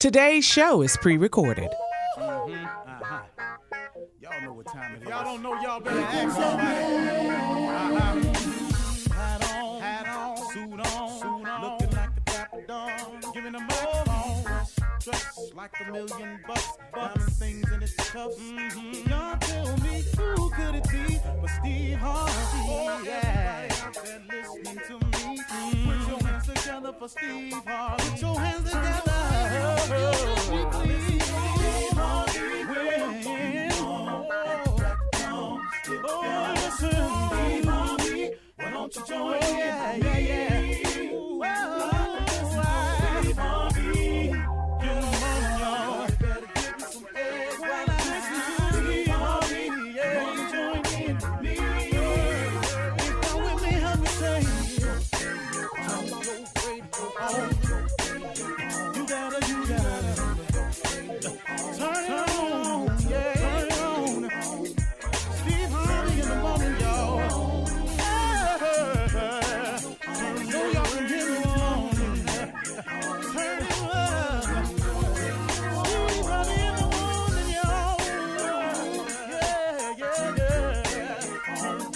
Today's show is pre-recorded. Y'all know what time it is. Y'all don't know, y'all better ask somebody. Hat on, suit on, looking like a dapper dog, giving them microphone, dressed like $1 million, diamond things in its cuffs. Y'all tell me who could it be but Steve Harvey? Everybody out there listening to me, put your hands together for Steve Harvey. Put your hands together. Why don't you join me? Steve Harvey, get them on, y'all. Better give me some eggs while I listen to Steve Harvey. Join in with me. If you're with me, help me say, turn your radio on. You gotta turn it on, yeah. Turn it on. Steve Harvey in the morning, y'all. So y'all can hear me on. Turn it up. Steve Harvey in the morning, y'all. Yeah. Turn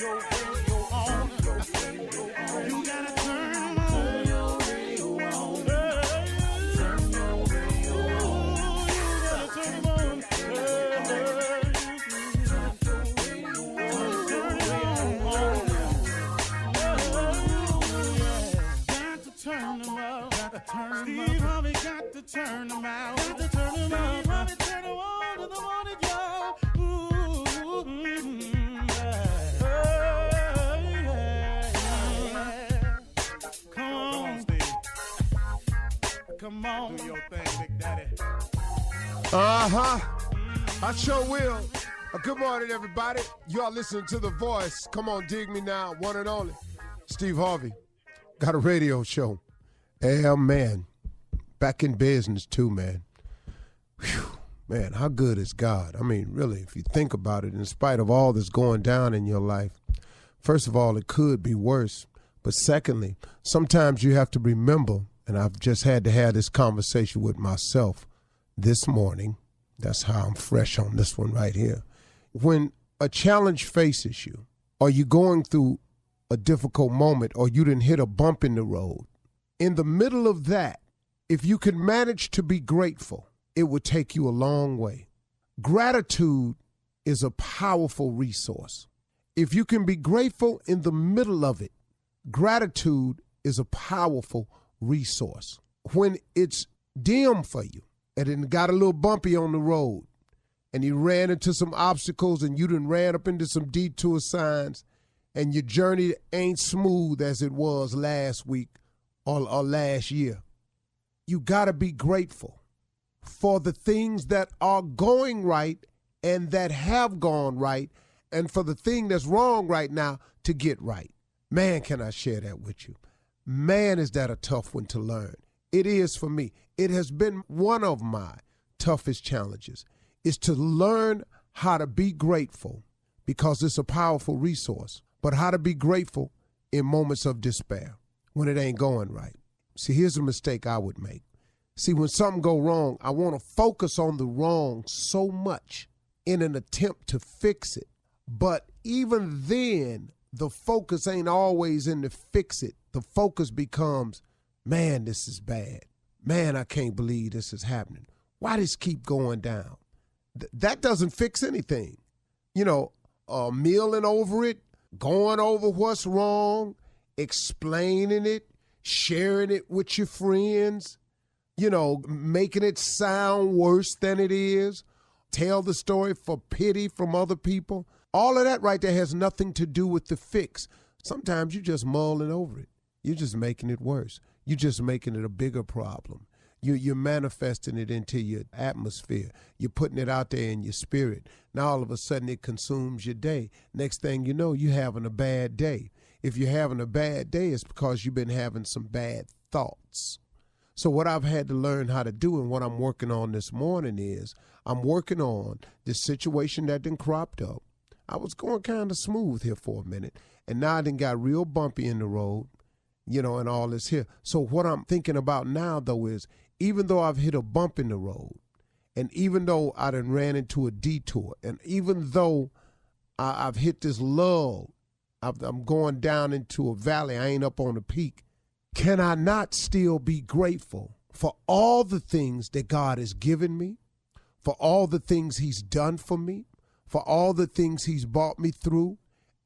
your radio on. You gotta turn your radio on. Turn your radio on. You gotta turn it on. Turn them up. Steve Harvey got to turn them out. Got to turn them up. Steve Harvey turn them on to the morning, y'all. Come on, Steve. Come on. Do your thing, Big Daddy. I sure will. Good morning, everybody. You are listening to The Voice. Come on, dig me now. One and only. Steve Harvey. Got a radio show. Yeah, man. Back in business, too, man. Whew. Man, how good is God? I mean, really, if you think about it, in spite of all that's going down in your life, first of all, it could be worse. But secondly, sometimes you have to remember, and I've just had to have this conversation with myself this morning. That's how I'm fresh on this one right here. When a challenge faces you, or you're going through a difficult moment, or you didn't hit a bump in the road, in the middle of that, if you could manage to be grateful, it would take you a long way. Gratitude is a powerful resource. If you can be grateful in the middle of it, gratitude is a powerful resource. When it's dim for you, and it got a little bumpy on the road, and you ran into some obstacles, and you done ran up into some detour signs, and your journey ain't smooth as it was last week or last year, you got to be grateful for the things that are going right and that have gone right, and for the thing that's wrong right now to get right. Man, can I share that with you? Man, is that a tough one to learn. It is for me. It has been one of my toughest challenges, is to learn how to be grateful, because it's a powerful resource, but how to be grateful in moments of despair when it ain't going right. See, here's a mistake I would make. See, when something go wrong, I want to focus on the wrong so much in an attempt to fix it. But even then, the focus ain't always in to fix it. The focus becomes, man, this is bad. Man, I can't believe this is happening. Why does this keep going down? That doesn't fix anything. You know, milling over it, going over what's wrong, explaining it, sharing it with your friends, you know, making it sound worse than it is, tell the story for pity from other people. All of that right there has nothing to do with the fix. Sometimes you're just mulling over it. You're just making it worse. You're just making it a bigger problem. You're manifesting it into your atmosphere. You're putting it out there in your spirit. Now all of a sudden it consumes your day. Next thing you know, you're having a bad day. If you're having a bad day, it's because you've been having some bad thoughts. So what I've had to learn how to do, and what I'm working on this morning, is I'm working on this situation that done cropped up. I was going kind of smooth here for a minute, and now I done got real bumpy in the road, you know, and all this here. So what I'm thinking about now, though, is even though I've hit a bump in the road, and even though I done ran into a detour, and even though I've hit this lull, I'm going down into a valley, I ain't up on the peak, can I not still be grateful for all the things that God has given me, for all the things he's done for me, for all the things he's brought me through,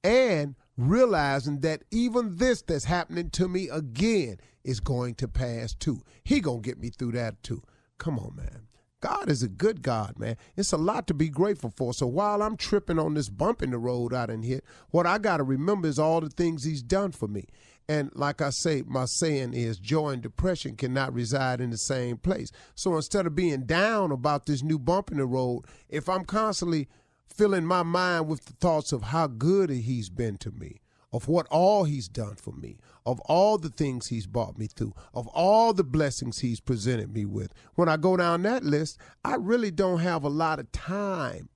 and realizing that even this that's happening to me again is going to pass too. He gonna get me through that too. Come on, man. God is a good God, man. It's a lot to be grateful for. So while I'm tripping on this bump in the road I done hit, what I got to remember is all the things he's done for me. And like I say, my saying is joy and depression cannot reside in the same place. So instead of being down about this new bump in the road, if I'm constantly filling my mind with the thoughts of how good he's been to me, of what all he's done for me, of all the things he's brought me through, of all the blessings he's presented me with. When I go down that list, I really don't have a lot of time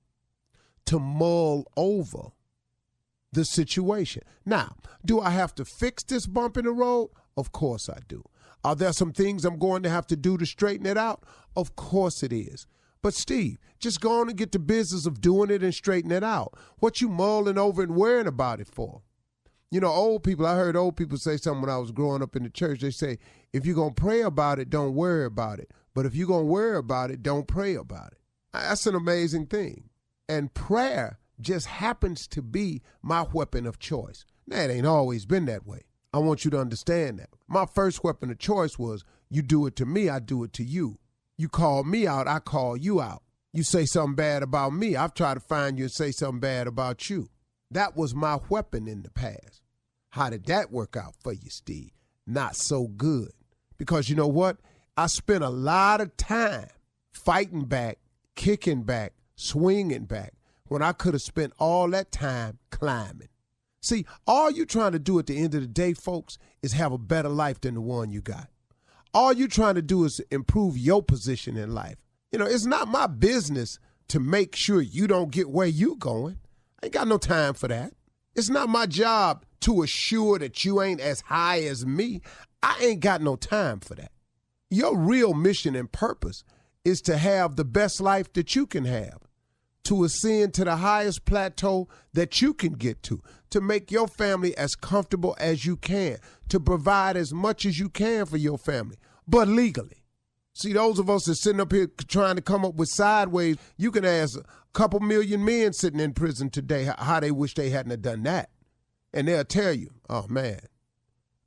to mull over the situation. Now, do I have to fix this bump in the road? Of course I do. Are there some things I'm going to have to do to straighten it out? Of course it is. But Steve, just go on and get the business of doing it and straighten it out. What you mulling over and worrying about it for? You know, old people, I heard old people say something when I was growing up in the church. They say, if you're going to pray about it, don't worry about it. But if you're going to worry about it, don't pray about it. That's an amazing thing. And prayer just happens to be my weapon of choice. Now, it ain't always been that way. I want you to understand that. My first weapon of choice was, you do it to me, I do it to you. You call me out, I call you out. You say something bad about me, I've tried to find you and say something bad about you. That was my weapon in the past. How did that work out for you, Steve? Not so good. Because you know what? I spent a lot of time fighting back, kicking back, swinging back, when I could have spent all that time climbing. See, all you trying to do at the end of the day, folks, is have a better life than the one you got. All you trying to do is improve your position in life. You know, it's not my business to make sure you don't get where you going. I ain't got no time for that. It's not my job to assure that you ain't as high as me. I ain't got no time for that. Your real mission and purpose is to have the best life that you can have, to ascend to the highest plateau that you can get to make your family as comfortable as you can, to provide as much as you can for your family, but legally. See, those of us that sitting up here trying to come up with sideways, you can ask a couple million men sitting in prison today how they wish they hadn't have done that. And they'll tell you, oh, man,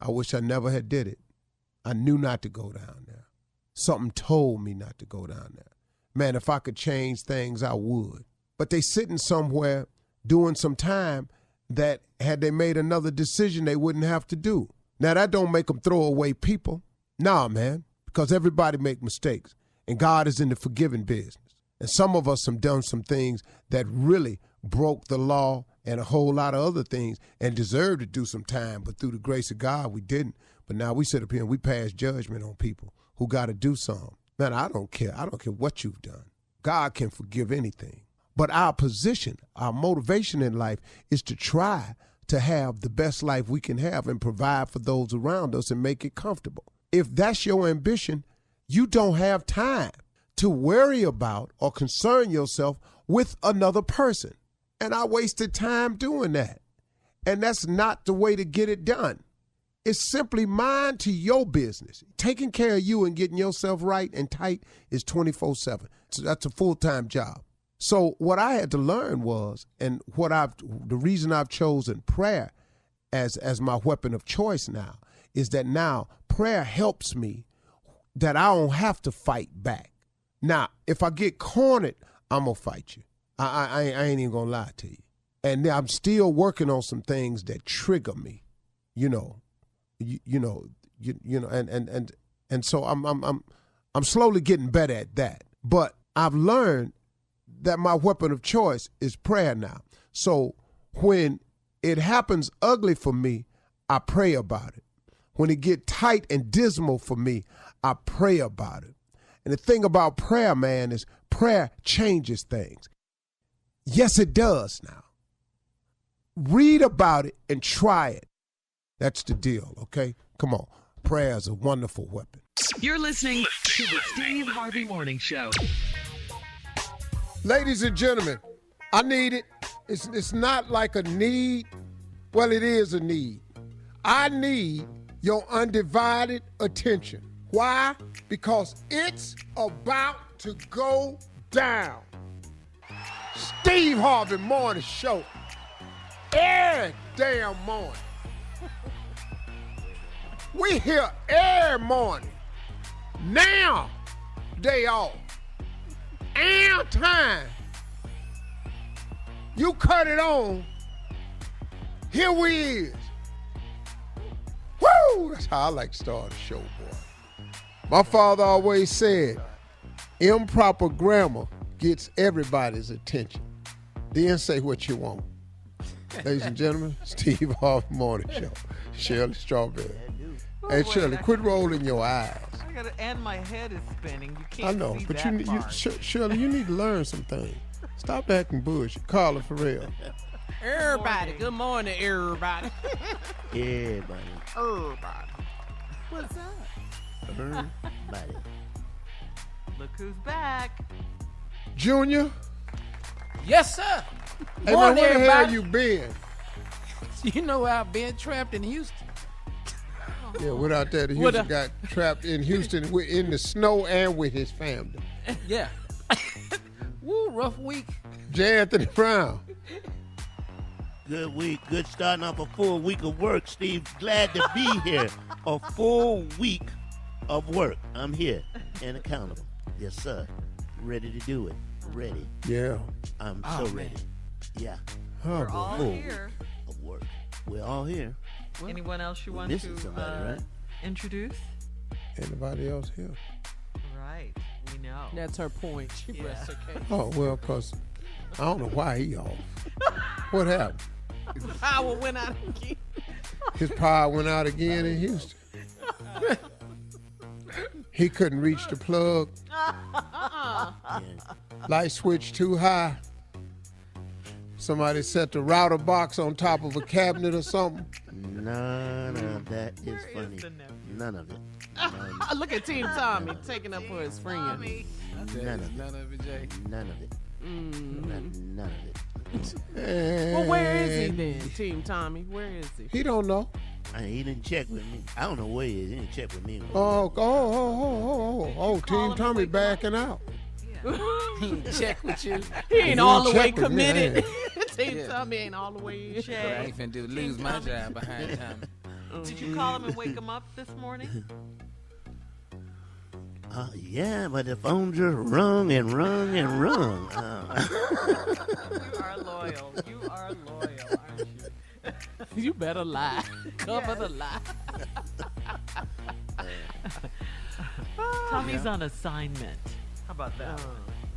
I wish I never had did it. I knew not to go down there. Something told me not to go down there. Man, if I could change things, I would. But they sitting somewhere doing some time that had they made another decision, they wouldn't have to do. Now, that don't make them throw away people. Nah, man, because everybody make mistakes, and God is in the forgiving business. And some of us have done some things that really broke the law and a whole lot of other things and deserved to do some time, but through the grace of God, we didn't. But now we sit up here and we pass judgment on people who got to do something. Man, I don't care. I don't care what you've done. God can forgive anything. But our position, our motivation in life is to try to have the best life we can have and provide for those around us and make it comfortable. If that's your ambition, you don't have time to worry about or concern yourself with another person. And I wasted time doing that. And that's not the way to get it done. It's simply mind to your business. Taking care of you and getting yourself right and tight is 24/7. So that's a full-time job. So what I had to learn was, and the reason I've chosen prayer as my weapon of choice now, is that now prayer helps me that I don't have to fight back. Now, if I get cornered, I'm going to fight you. I ain't even going to lie to you. And I'm still working on some things that trigger me, and so I'm slowly getting better at that. But I've learned that my weapon of choice is prayer now. So when it happens ugly for me, I pray about it. When it get tight and dismal for me, I pray about it. And the thing about prayer, man, is prayer changes things. Yes, it does now. Read about it and try it. That's the deal, okay? Come on. Prayer is a wonderful weapon. You're listening to the Steve Harvey Morning Show. Ladies and gentlemen, I need it. It's not like a need. Well, it is a need. I need your undivided attention. Why? Because it's about to go down. Steve Harvey Morning Show. Every damn morning. We here every morning. Now, day off. And time. You cut it on. Here we is. Woo! That's how I like to start a show, boy. My father always said, improper grammar gets everybody's attention. Then say what you want. Ladies and gentlemen, Steve Harvey Morning Show. Shirley Strawberry. Hey, Shirley, quit rolling your eyes. And my head is spinning. You can't I know, see but that Shirley, you need to learn some things. Stop acting bullshit. Carla, Ferrell. Everybody. Good morning, everybody. Everybody. Everybody. What's up? Everybody. Look who's back. Junior. Yes, sir. Hey, man, Morning, where the hell everybody. you been? You know where I've been trapped in Houston. Yeah, went out there to Houston, got trapped in Houston in the snow and with his family. Yeah. Woo, rough week. J. Anthony Brown. Good week. Good starting off a full week of work, Steve. Glad to be here. A full week of work. I'm here and accountable. Yes, sir. Ready to do it. Ready. Yeah. I'm Oh, so man. ready. Yeah. Oh, We're boy. all Full here. week of work. We're all here. Anyone else you want missing to somebody, right? introduce? Anybody else here? Right. We know. That's her point. She Yeah. rests her case. Oh, well, because I don't know why he off. What happened? Power went out again. His power went out again in Houston. He couldn't reach the plug. Yeah. Light switch too high. Somebody set the router box on top of a cabinet or something. None of that is Where funny. is the nephew? None of it. Look at Team Tommy taking up for his friend. Tommy. None of it. None of it, Jay. None of it. None of it. Well, where is he And then, Team Tommy? Where is he? He don't know. He didn't check with me. I don't know where he is. He didn't check with me. Oh, call him Team and Tommy wake him backing out. He ain't check with you. He ain't all the way check with me, committed. ain't Team Tommy ain't all the way in. Jay, What I ain't finna do, lose my job behind time. did you call him and wake him up this morning? Yeah, but the phone just rung and rung and rung. You are loyal. You are loyal, aren't you? You better lie. Cover the lie. Tommy's on assignment. How about that?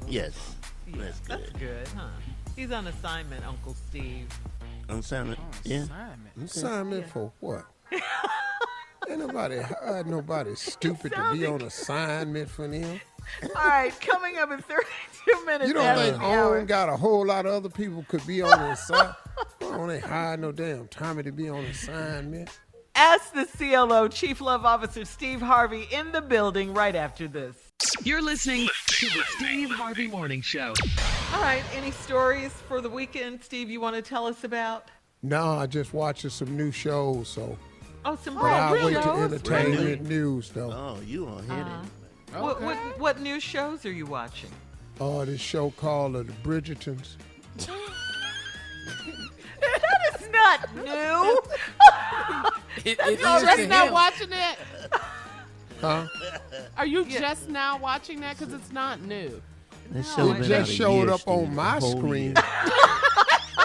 Yes, Yeah, that's That's good. good, huh? He's on assignment, Uncle Steve. On assignment. Yeah. Assignment for what? Ain't nobody stupid to be on assignment for them. All right, coming up in 32 minutes. You don't after think the hour. Owen got a whole lot of other people could be on the assignment? Don't they hire no damn Tommy to be on assignment? Ask the CLO, Chief Love Officer Steve Harvey, in the building right after this. You're listening to the Steve Harvey Morning Show. All right, any stories for the weekend, Steve, you want to tell us about? No, I just watching some new shows, so. Oh, some But I'll brand wait new to shows? entertainment news, though. Oh, you on here then? What new shows are you watching? Oh, this show called The Bridgertons. That is not new. It You is just to now him. watching it? Huh? Are you just now watching that? Because it's not new. That show It been out just a showed year, up on Steve, my a whole screen. year.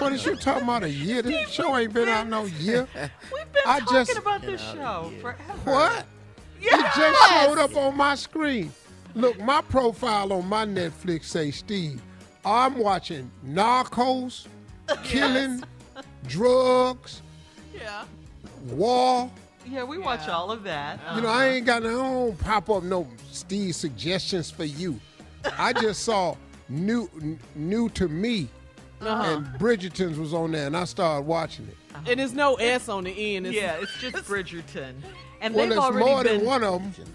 What is you talking about, a year? This show ain't been out no year. We've been I talking just- about this Been out show a year. forever. What? Yes. It just showed up on my screen. Look, my profile on my Netflix say, Steve, I'm watching Narcos, killing, drugs, Yeah. war. Yeah, we watch all of that. You know, I ain't got no, I don't pop up no Steve suggestions for you. I just saw new to me, and Bridgerton's was on there, and I started watching it. And there's no S on the end. Yeah, it's just Bridgerton. And Well, they've there's already more been than one of them.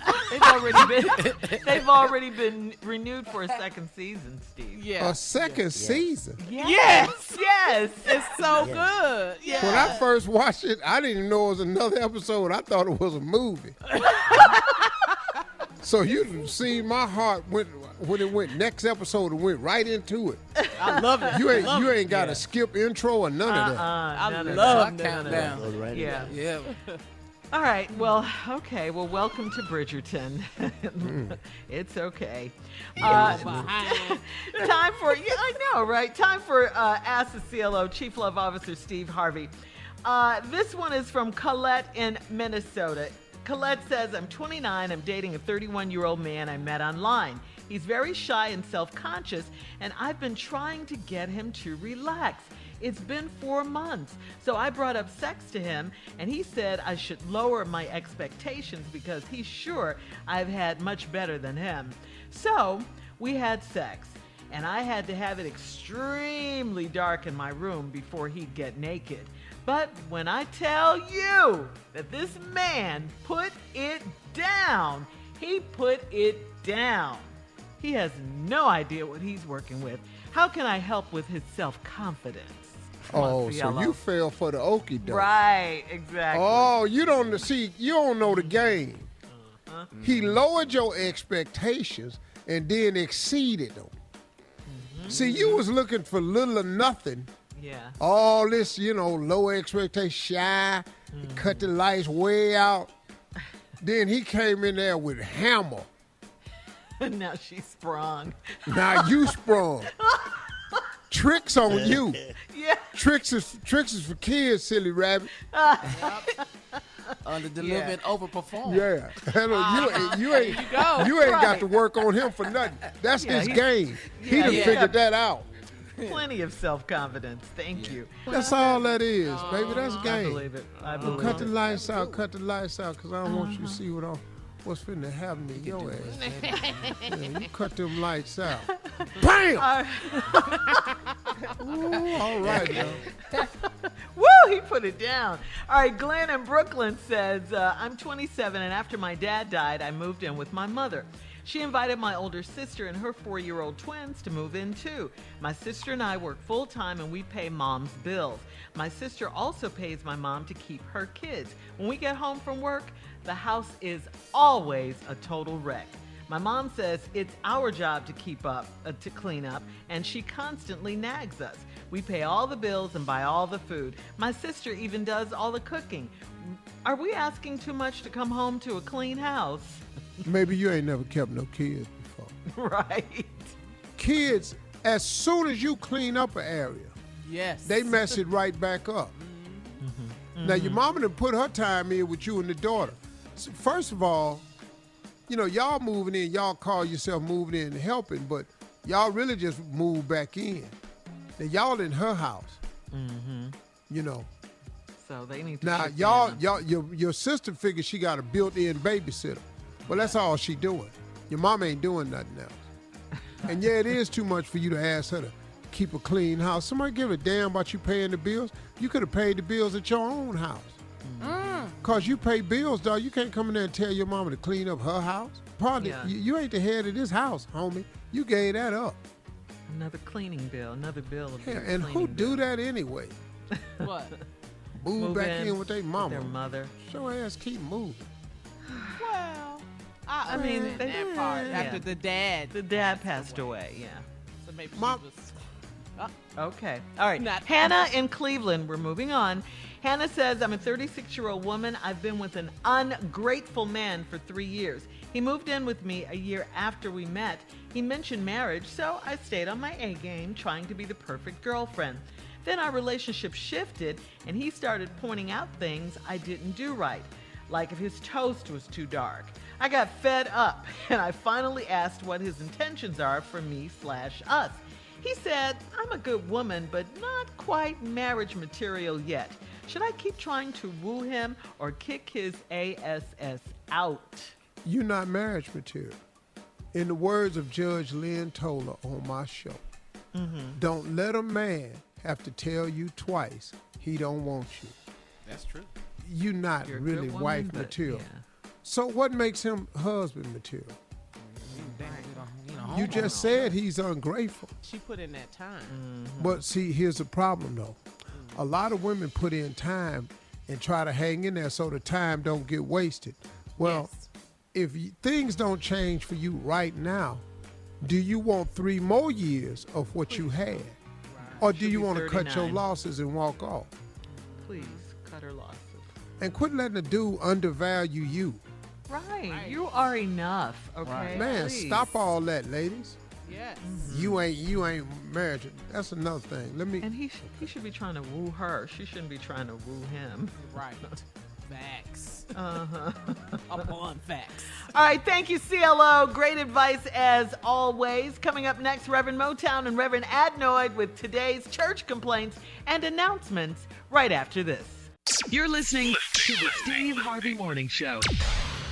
they've already been renewed for a second season, Steve. Yeah. A second season. Yes. It's so good. Yeah. When I first watched it, I didn't even know it was another episode. I thought it was a movie. So you see my heart when it went next episode, it went right into it. I love it. You ain't got to skip intro or none of that. I none of love that. Countdown. Go right in. Yeah. Yeah. All right. Well, okay. Well, welcome to Bridgerton. It's okay. Time for, I know, right? Time for Ask the CLO, Chief Love Officer Steve Harvey. This one is from Colette in Minnesota. Colette says, I'm 29. I'm dating a 31-year-old man I met online. He's very shy and self-conscious, and I've been trying to get him to relax. It's been 4 months. So I brought up sex to him, and he said I should lower my expectations because he's sure I've had much better than him. So we had sex, and I had to have it extremely dark in my room before he'd get naked. But when I tell you that this man put it down, he put it down. He has no idea what he's working with. How can I help with his self-confidence? Oh, so you fell for the okie doke. Right, exactly. Oh, you don't know the game. He lowered your expectations and then exceeded them. See, you was looking for little or nothing. Yeah. All this, low expectation, shy, cut the lights way out. Then he came in there with hammer. Now she sprung. Now you sprung. Tricks on you. Yeah. Tricks is for kids, silly rabbit. Under-delivered, overperformed. Yeah. You ain't got to work on him for nothing. That's his game. He done figured that out. Plenty of self-confidence. Thank you. That's all that is, baby. That's I game. believe it. I believe Cut the it. lights out, because I don't want you to see what's finna happen to your ass. Yeah, you cut them lights out. Bam! Ooh, all right, now. Woo, he put it down. All right, Glenn in Brooklyn says, I'm 27, and after my dad died, I moved in with my mother. She invited my older sister and her 4-year-old twins to move in too. My sister and I work full-time and we pay mom's bills. My sister also pays my mom to keep her kids. When we get home from work, the house is always a total wreck. My mom says it's our job to keep up, to clean up, and she constantly nags us. We pay all the bills and buy all the food. My sister even does all the cooking. Are we asking too much to come home to a clean house? Maybe you ain't never kept no kids before. Right. Kids, as soon as you clean up an area, Yes. they mess it right back up. Now, your mama done put her time in with you and the daughter. So first of all, y'all moving in, y'all call yourself moving in and helping, but y'all really just moved back in. Now, y'all in her house. So they need to Now, shift in. your sister figures she got a built-in babysitter. Well, that's all she doing. Your mama ain't doing nothing else. And yeah, it is too much for you to ask her to keep a clean house. Somebody give a damn about you paying the bills. You could have paid the bills at your own house. Because you pay bills, dog. You can't come in there and tell your mama to clean up her house. Partly, you ain't the head of this house, homie. You gave that up. Another cleaning bill, another bill. Of Yeah, and who do that anyway? What? Move back in with their mama. Their mother. Show ass keep moving. Well, I mean, that part after the dad. The dad passed away, yeah. So maybe Mom- she was. Okay. All right. Not- Hannah in Cleveland. We're moving on. Hannah says, I'm a 36-year-old woman. I've been with an ungrateful man for 3 years. He moved in with me a year after we met. He mentioned marriage, so I stayed on my A game, trying to be the perfect girlfriend. Then our relationship shifted, and he started pointing out things I didn't do right, like if his toast was too dark. I got fed up, and I finally asked what his intentions are for me/us. He said, I'm a good woman, but not quite marriage material yet. Should I keep trying to woo him or kick his ass out? You're not marriage material. In the words of Judge Lynn Toler on my show, don't let a man have to tell you twice he don't want you. That's true. You're not You're a really good woman, wife but, material. yeah. So what makes him husband material? You You just said he's ungrateful. She put in that time. But see, here's the problem though. A lot of women put in time and try to hang in there so the time don't get wasted. Well, if things don't change for you right now, do you want 3 more years of what you had? Or do She'll you be want to cut your 39. losses and walk off? Please cut her losses. And quit letting the dude undervalue you. Right. You are enough, okay? Man, Please. stop all that, ladies. Yes. You ain't married. That's another thing. Let me. And he should be trying to woo her. She shouldn't be trying to woo him. Right. Facts. Uh-huh. Upon facts. All right, thank you, CLO. Great advice as always. Coming up next, Reverend Motown and Reverend Adnoid with today's church complaints and announcements right after this. You're listening to the Steve Harvey Morning Show.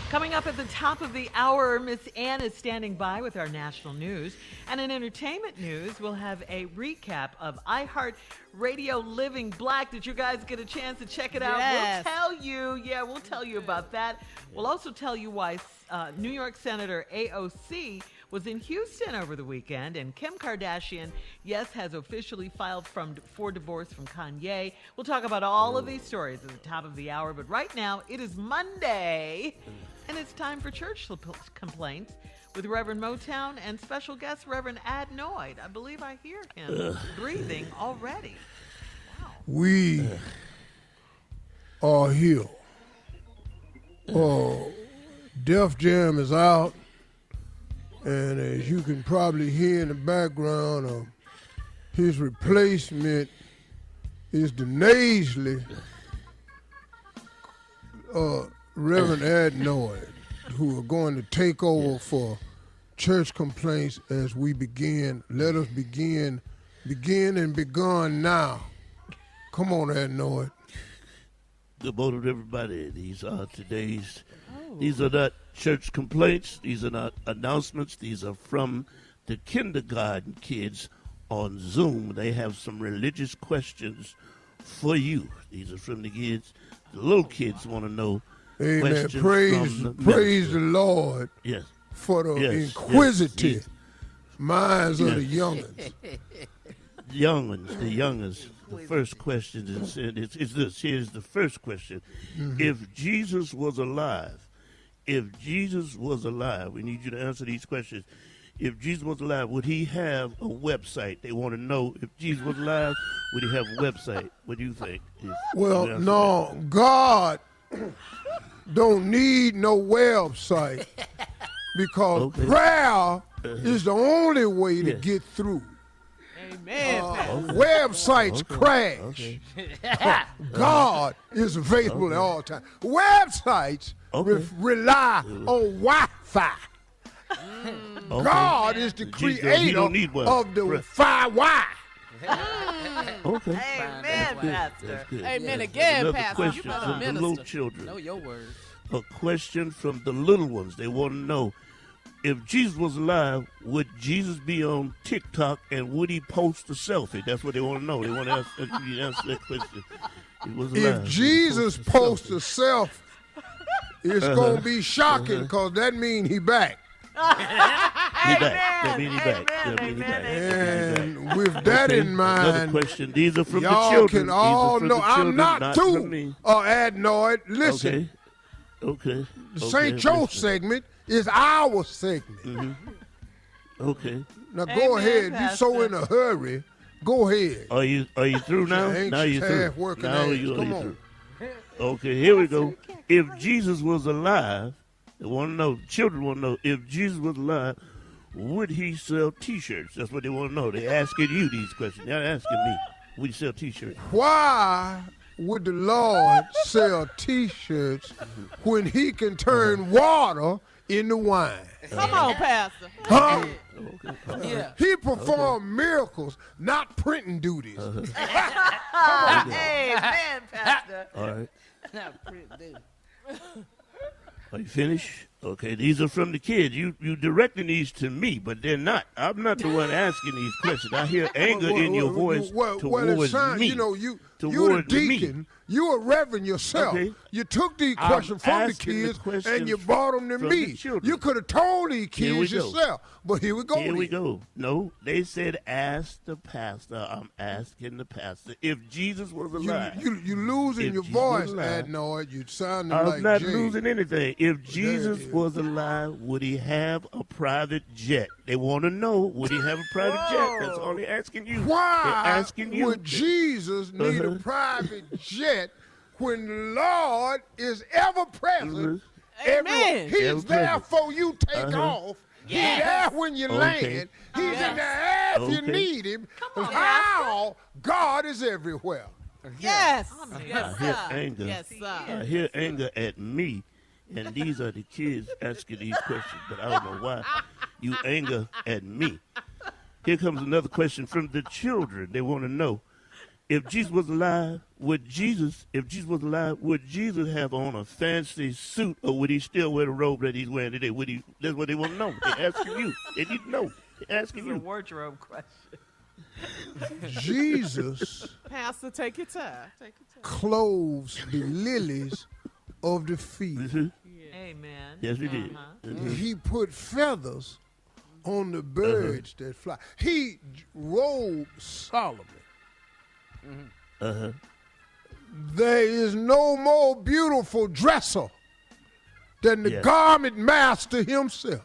Coming up at the top of the hour, Miss Ann is standing by with our national news. And in entertainment news, we'll have a recap of iHeartRadio Living Black. Did you guys get a chance to check it out? Yes. We'll tell you. Yeah, we'll tell you about that. We'll also tell you why New York Senator AOC was in Houston over the weekend, and Kim Kardashian, yes, has officially filed for divorce from Kanye. We'll talk about all of these stories at the top of the hour, but right now it is Monday, and it's time for church complaints with Reverend Motown and special guest Reverend Adnoid. I believe I hear him breathing already. Wow. We are here. Def Jam is out. And as you can probably hear in the background, his replacement is the nasally Reverend Adnoid, who are going to take over for church complaints as we begin. Let us begin and begun now. Come on, Adnoid. Good morning, everybody. These are not church complaints. These are not announcements. These are from the kindergarten kids on Zoom. They have some religious questions for you. These are from the kids. The little kids want to know Amen. questions Praise the Lord. Yes. For the Yes, inquisitive yes. minds of the Yes. youngins. The youngest. The first question is this. Here's the first question. Mm-hmm. If Jesus was alive, we need you to answer these questions. If Jesus was alive, would he have a website? They want to know if Jesus was alive, would he have a website? What do you think? Well, no, God don't need no website because prayer is the only way to get through. Amen. Websites crash. God is available at all times. Websites rely on Wi-Fi. God is the creator of the Wi-Fi. Okay. Amen, Pastor. Amen again, Another Pastor. question You better from the minister. little children. Know your words. A question from the little ones. They want to know, if Jesus was alive, would Jesus be on TikTok and would he post a selfie? That's what they want to know. They want to answer that question. He was alive. If Jesus posts a selfie, it's going to be shocking because that means he back. He back. That mean he back. That mean he back. And with that in Another mind, question. These are from the y'all children. can all These are from know the I'm children, not from too me. Adnoid. Listen, Okay. this ain't your segment. It's our segment. Okay. Now go Amen, ahead. Pastor. You so in a hurry. Go ahead. Are you through now? Anxious, Now you through. half-working Now ass. you Come are on. through. Okay, here we go. If Jesus was alive, they want to know. Children want to know if Jesus was alive, would he sell T-shirts? That's what they want to know. They're asking you these questions. They're asking me. Would he sell T-shirts? Why would the Lord sell T-shirts when he can turn water into wine? Come on, Pastor. Huh? Yeah. He performed miracles, not printing duties. Amen, Pastor. All right. Are you finished? Okay, these are from the kids. You directing these to me, but they're not. I'm not the one asking these questions. I hear anger in your voice towards me. You know, you the deacon. You a reverend yourself. Okay. You took these questions from the kids and you brought them to me. You could have told these kids yourself. But here we go. Here we go. No, they said ask the pastor. I'm asking the pastor if Jesus was alive. You losing your voice, Adnoid. You sounding like I'm not Jay. Losing anything. If Jesus was alive, would he have a private jet? They want to know, would he have a private jet? That's all they're asking you. Why they're asking you. would Jesus need a private jet when the Lord is ever present? Amen. He's there for you take off. He's there when you land. He's in the air if you need him. How God is everywhere. Yes. I hear anger. Yes, sir. I hear anger at me, and these are the kids asking these questions, but I don't know why you anger at me. Here comes another question from the children. They want to know, if Jesus was alive, would Jesus have on a fancy suit, or would he still wear the robe that he's wearing today? That's what they want to know. They're asking you. They need to know. They're asking you. It's a wardrobe question. Jesus Pastor, take your time. clothes the lilies of the field. Amen. Yes, he did. He put feathers on the birds that fly. He robed Solomon. There is no more beautiful dresser than the garment master himself.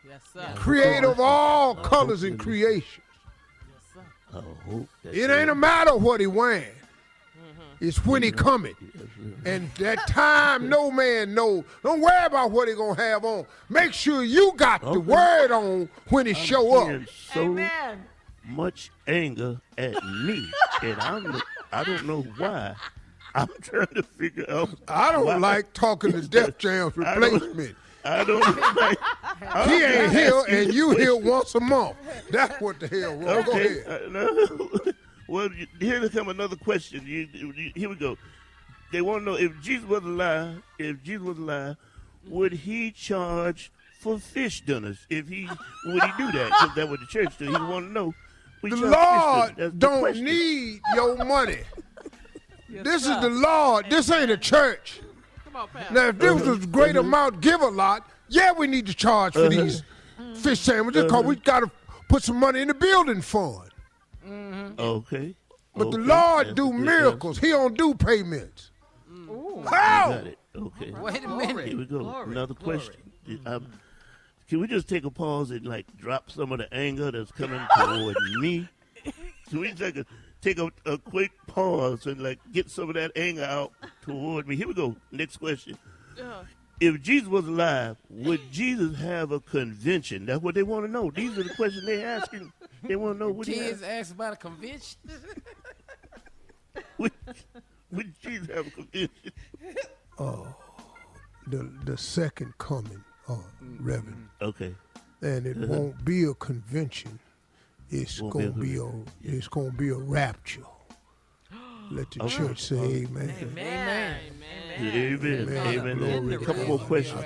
Yes, sir. Creator of all colors and creation. Yes, sir. It ain't a matter what he wearing. It's when he coming. And that time no man knows. Don't worry about what he gonna have on. Make sure you got the word on when he show up. Amen. Much anger at me, and I don't know why. I'm trying to figure out. I don't like talking to Def Jam's replacement. I don't like. He ain't here, and you here once a month. That's what the hell wrong. Go ahead. No. Well, here come another question. Here we go. They want to know, if Jesus was alive, would he charge for fish dinners? Would he do that? Because that's what the church do. He want to know. The Lord don't need your money. This is the Lord. This ain't a church. Come on, Pastor. Now, if this was a great amount, give a lot, we need to charge for these fish sandwiches because we got to put some money in the building fund. Okay. But the Lord do miracles. He don't do payments. How? Got it. Okay. Wait a minute. Here we go. Another question. Can we just take a pause and drop some of the anger that's coming toward me? Can we take a quick pause and get some of that anger out toward me? Here we go. Next question. If Jesus was alive, would Jesus have a convention? That's what they want to know. These are the questions they're asking. They want to know what Kids ask about a convention. Would Jesus have a convention? The second coming, Reverend. Okay. And it won't be a convention. It's gonna be a rapture. Let the church say amen. Amen. Amen. A couple more questions.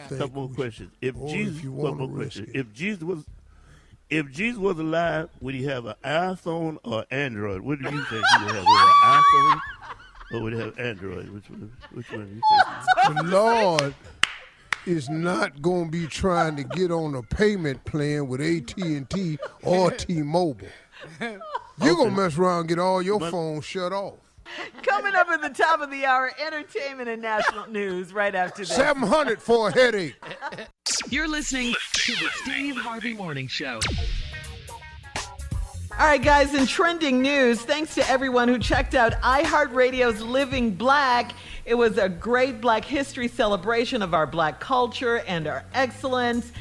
If Jesus was alive, would he have an iPhone or Android? What do you think he would have? An iPhone or would he have Android? Which one do you think? The Lord is not going to be trying to get on a payment plan with AT&T or T-Mobile. You're going to mess around and get all your phones shut off. Coming up at the top of the hour, entertainment and national news right after this. 700 for a headache. You're listening to the Steve Harvey Morning Show. All right, guys, in trending news, thanks to everyone who checked out iHeartRadio's Living Black. It was a great Black History celebration of our Black culture and our excellence.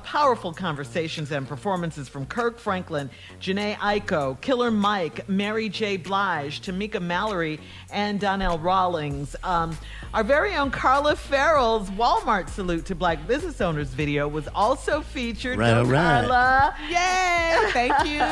Powerful conversations and performances from Kirk Franklin, Janae Aiko, Killer Mike, Mary J. Blige, Tamika Mallory, and Donnell Rawlings. Our very own Carla Ferrell's Walmart Salute to Black Business Owners video was also featured. Right, all right. Carla. Yay! Thank you.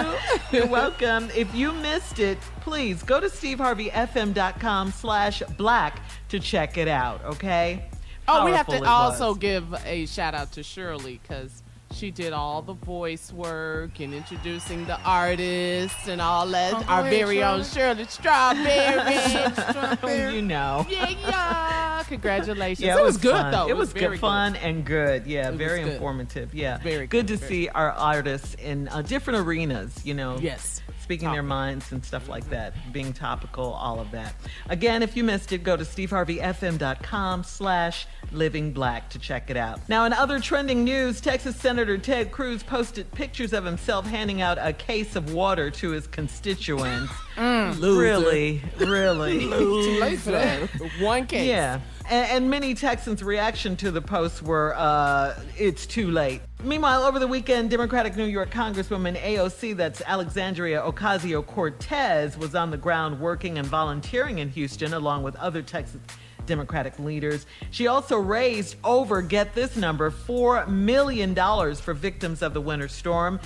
You're welcome. If you missed it, please go to steveharveyfm.com/black to check it out, okay? Oh, we have to powerful it also was. give a shout out to Shirley because she did all the voice work and introducing the artists and all that. Oh, Our go very ahead, own Shirley Strawberry. You know. Yeah. Congratulations. Yeah, it was good fun. though. It was very good, fun and good. Yeah, It very was good. informative. Yeah, Very good good, to very see our artists in different arenas. You know, Yes. speaking their minds and stuff like that, being topical, all of that. Again, if you missed it, go to steveharveyfm.com/livingblack to check it out. Now, in other trending news, Texas Senator Ted Cruz posted pictures of himself handing out a case of water to his constituents. Really? Too late for that. One case. Yeah. And many Texans' reaction to the post were, it's too late. Meanwhile, over the weekend, Democratic New York Congresswoman AOC, that's Alexandria Ocasio-Cortez, was on the ground working and volunteering in Houston along with other Texas Democratic leaders. She also raised over, get this number, $4 million for victims of the winter storm.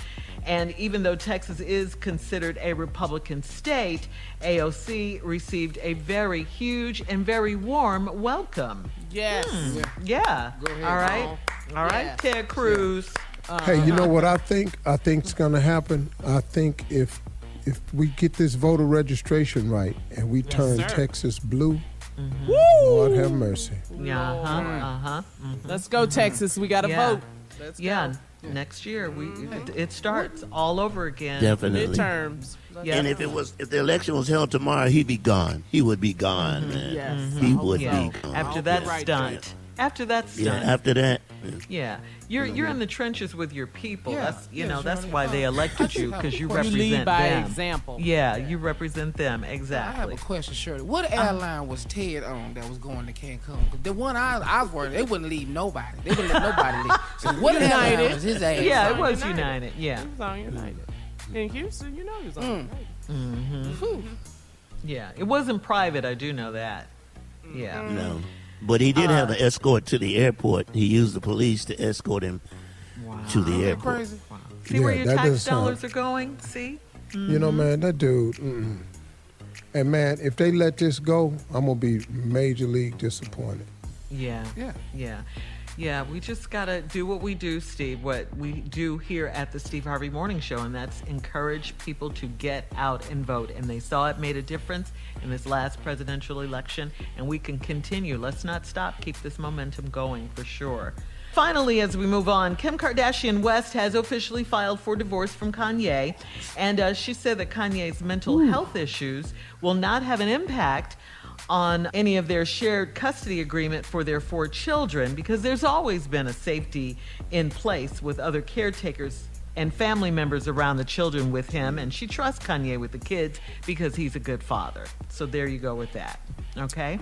And even though Texas is considered a Republican state, AOC received a very huge and very warm welcome. Yes. Yeah. Go ahead, All right. All right, Yes. Ted Cruz. Hey, you know what I think? I think's going to happen. I think if we get this voter registration right and we turn sir. Texas blue, Mm-hmm. Lord have mercy. Yeah. Uh-huh. Let's go, Texas. We got to Yeah. vote. Let's Yeah. go. Next year it starts all over again. Definitely. Midterms. Yeah. And if the election was held tomorrow, he'd be gone. He would be gone, man. Yes. He I hope would so. be gone. After I'll that be right stunt. After that stunt. Yeah, after that. Yeah, you're in the trenches with your people. Yeah, That's yeah, that's Shirley. why they elected you, because you You represent lead by them. example. Yeah, you represent them I have exactly. a question, Shirley. What airline was Ted on that was going to Cancun? 'Cause the one I was working, they wouldn't leave nobody. They wouldn't let nobody leave. So what airline United. was his ass Yeah, it on? was United. United. Yeah, He was on United. In Houston, you know he was on United. yeah. It wasn't private. I do know that. Yeah. No. But he did have an escort to the airport. He used the police to escort him to the airport. Crazy. See where Yeah, your that tax does sound- dollars are going. See. You know, man, that dude. And man, if they let this go, I'm gonna be major league disappointed. Yeah. Yeah. Yeah. Yeah, we just got to do what we do, Steve, what we do here at the Steve Harvey Morning Show, and that's encourage people to get out and vote. And they saw it made a difference in this last presidential election, and we can continue. Let's not stop. Keep this momentum going for sure. Finally, as we move on, Kim Kardashian West has officially filed for divorce from Kanye, and she said that Kanye's mental health issues will not have an impact on any of their shared custody agreement for their 4 children, because there's always been a safety in place with other caretakers and family members around the children with him, and she trusts Kanye with the kids because he's a good father. So there you go with that. Okay?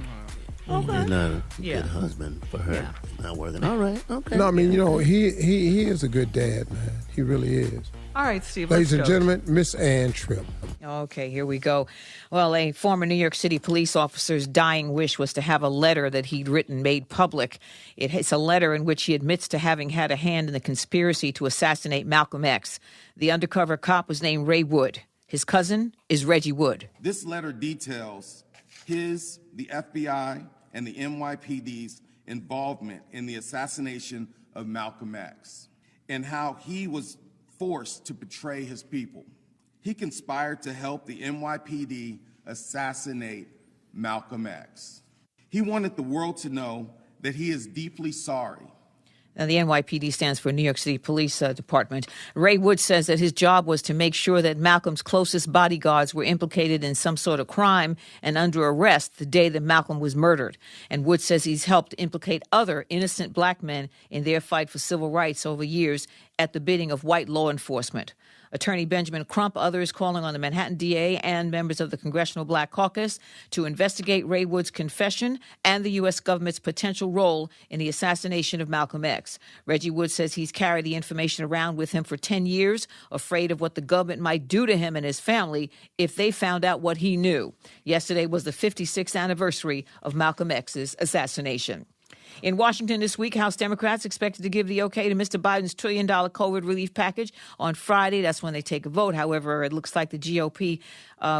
He's not a Yeah. good husband for her. Yeah. Not working. All right. Okay. No, I mean, you know, he is a good dad, man. He really is. All right, Steve. Ladies and let's go. gentlemen, Miss Ann Tripp. Okay, here we go. Well, a former New York City police officer's dying wish was to have a letter that he'd written made public. It's a letter in which he admits to having had a hand in the conspiracy to assassinate Malcolm X. The undercover cop was named Ray Wood. His cousin is Reggie Wood. This letter details the FBI, and the NYPD's involvement in the assassination of Malcolm X, and how he was forced to betray his people. He conspired to help the NYPD assassinate Malcolm X. He wanted the world to know that he is deeply sorry. Now, the NYPD stands for New York City Police Department. Ray Wood says that his job was to make sure that Malcolm's closest bodyguards were implicated in some sort of crime and under arrest the day that Malcolm was murdered. And Wood says he's helped implicate other innocent black men in their fight for civil rights over years at the bidding of white law enforcement. Attorney Benjamin Crump, others calling on the Manhattan DA and members of the Congressional Black Caucus to investigate Ray Wood's confession and the U.S. government's potential role in the assassination of Malcolm X. Reggie Wood says he's carried the information around with him for 10 years, afraid of what the government might do to him and his family if they found out what he knew. Yesterday was the 56th anniversary of Malcolm X's assassination. In Washington this week, House Democrats expected to give the okay to Mr. Biden's $1 trillion COVID relief package on Friday. That's when they take a vote. However, it looks like the GOP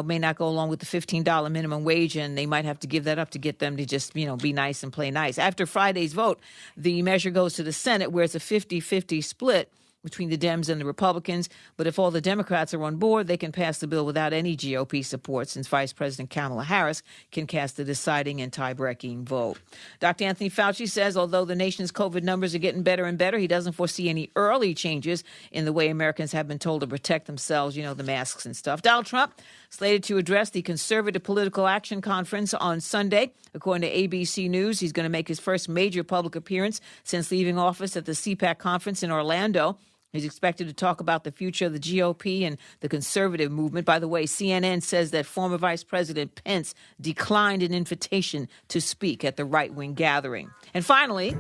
may not go along with the $15 minimum wage, and they might have to give that up to get them to just, be nice and play nice. After Friday's vote, the measure goes to the Senate, where it's a 50-50 split between the Dems and the Republicans. But if all the Democrats are on board, they can pass the bill without any GOP support, since Vice President Kamala Harris can cast the deciding and tie-breaking vote. Dr. Anthony Fauci says although the nation's COVID numbers are getting better and better, he doesn't foresee any early changes in the way Americans have been told to protect themselves, the masks and stuff. Donald Trump slated to address the Conservative Political Action Conference on Sunday. According to ABC News, he's going to make his first major public appearance since leaving office at the CPAC conference in Orlando. He's expected to talk about the future of the GOP and the conservative movement. By the way, CNN says that former Vice President Pence declined an invitation to speak at the right-wing gathering. And finally,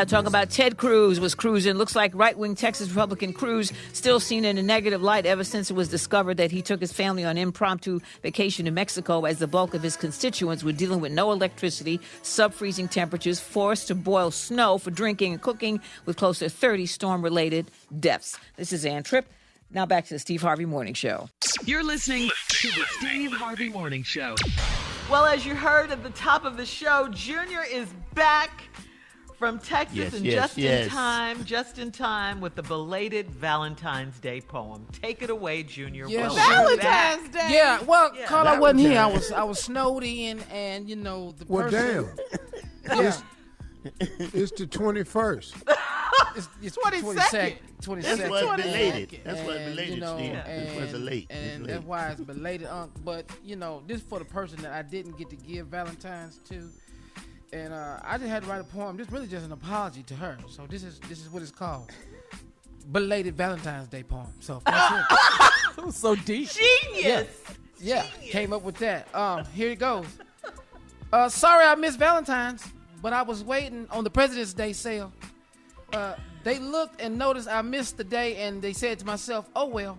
talking about Ted Cruz was cruising. Looks like right-wing Texas Republican Cruz still seen in a negative light ever since it was discovered that he took his family on impromptu vacation to Mexico as the bulk of his constituents were dealing with no electricity, sub-freezing temperatures, forced to boil snow for drinking and cooking, with close to 30 storm-related deaths. This is Ann Tripp. Now back to the Steve Harvey Morning Show. You're listening to the Steve Harvey Morning Show. Well, as you heard at the top of the show, Junior is back from Texas just in time with the belated Valentine's Day poem. Take it away, Junior. Yes, Valentine's Day. Yeah, well, Carla wasn't here. I was snowed in, and the person. Damn. It's the 21st. It's 22nd. 22nd. That's why it's belated. And, That's why it's belated, Steve. That's why it's late. And that's why it's belated. But, this is for the person that I didn't get to give Valentine's to. And I just had to write a poem. This is really just an apology to her. So this is what it's called. Belated Valentine's Day poem. So that's it. It was so deep. Genius. Yeah, came up with that. Here it goes. Sorry I missed Valentine's, but I was waiting on the President's Day sale. They looked and noticed I missed the day, and they said to myself, oh, well.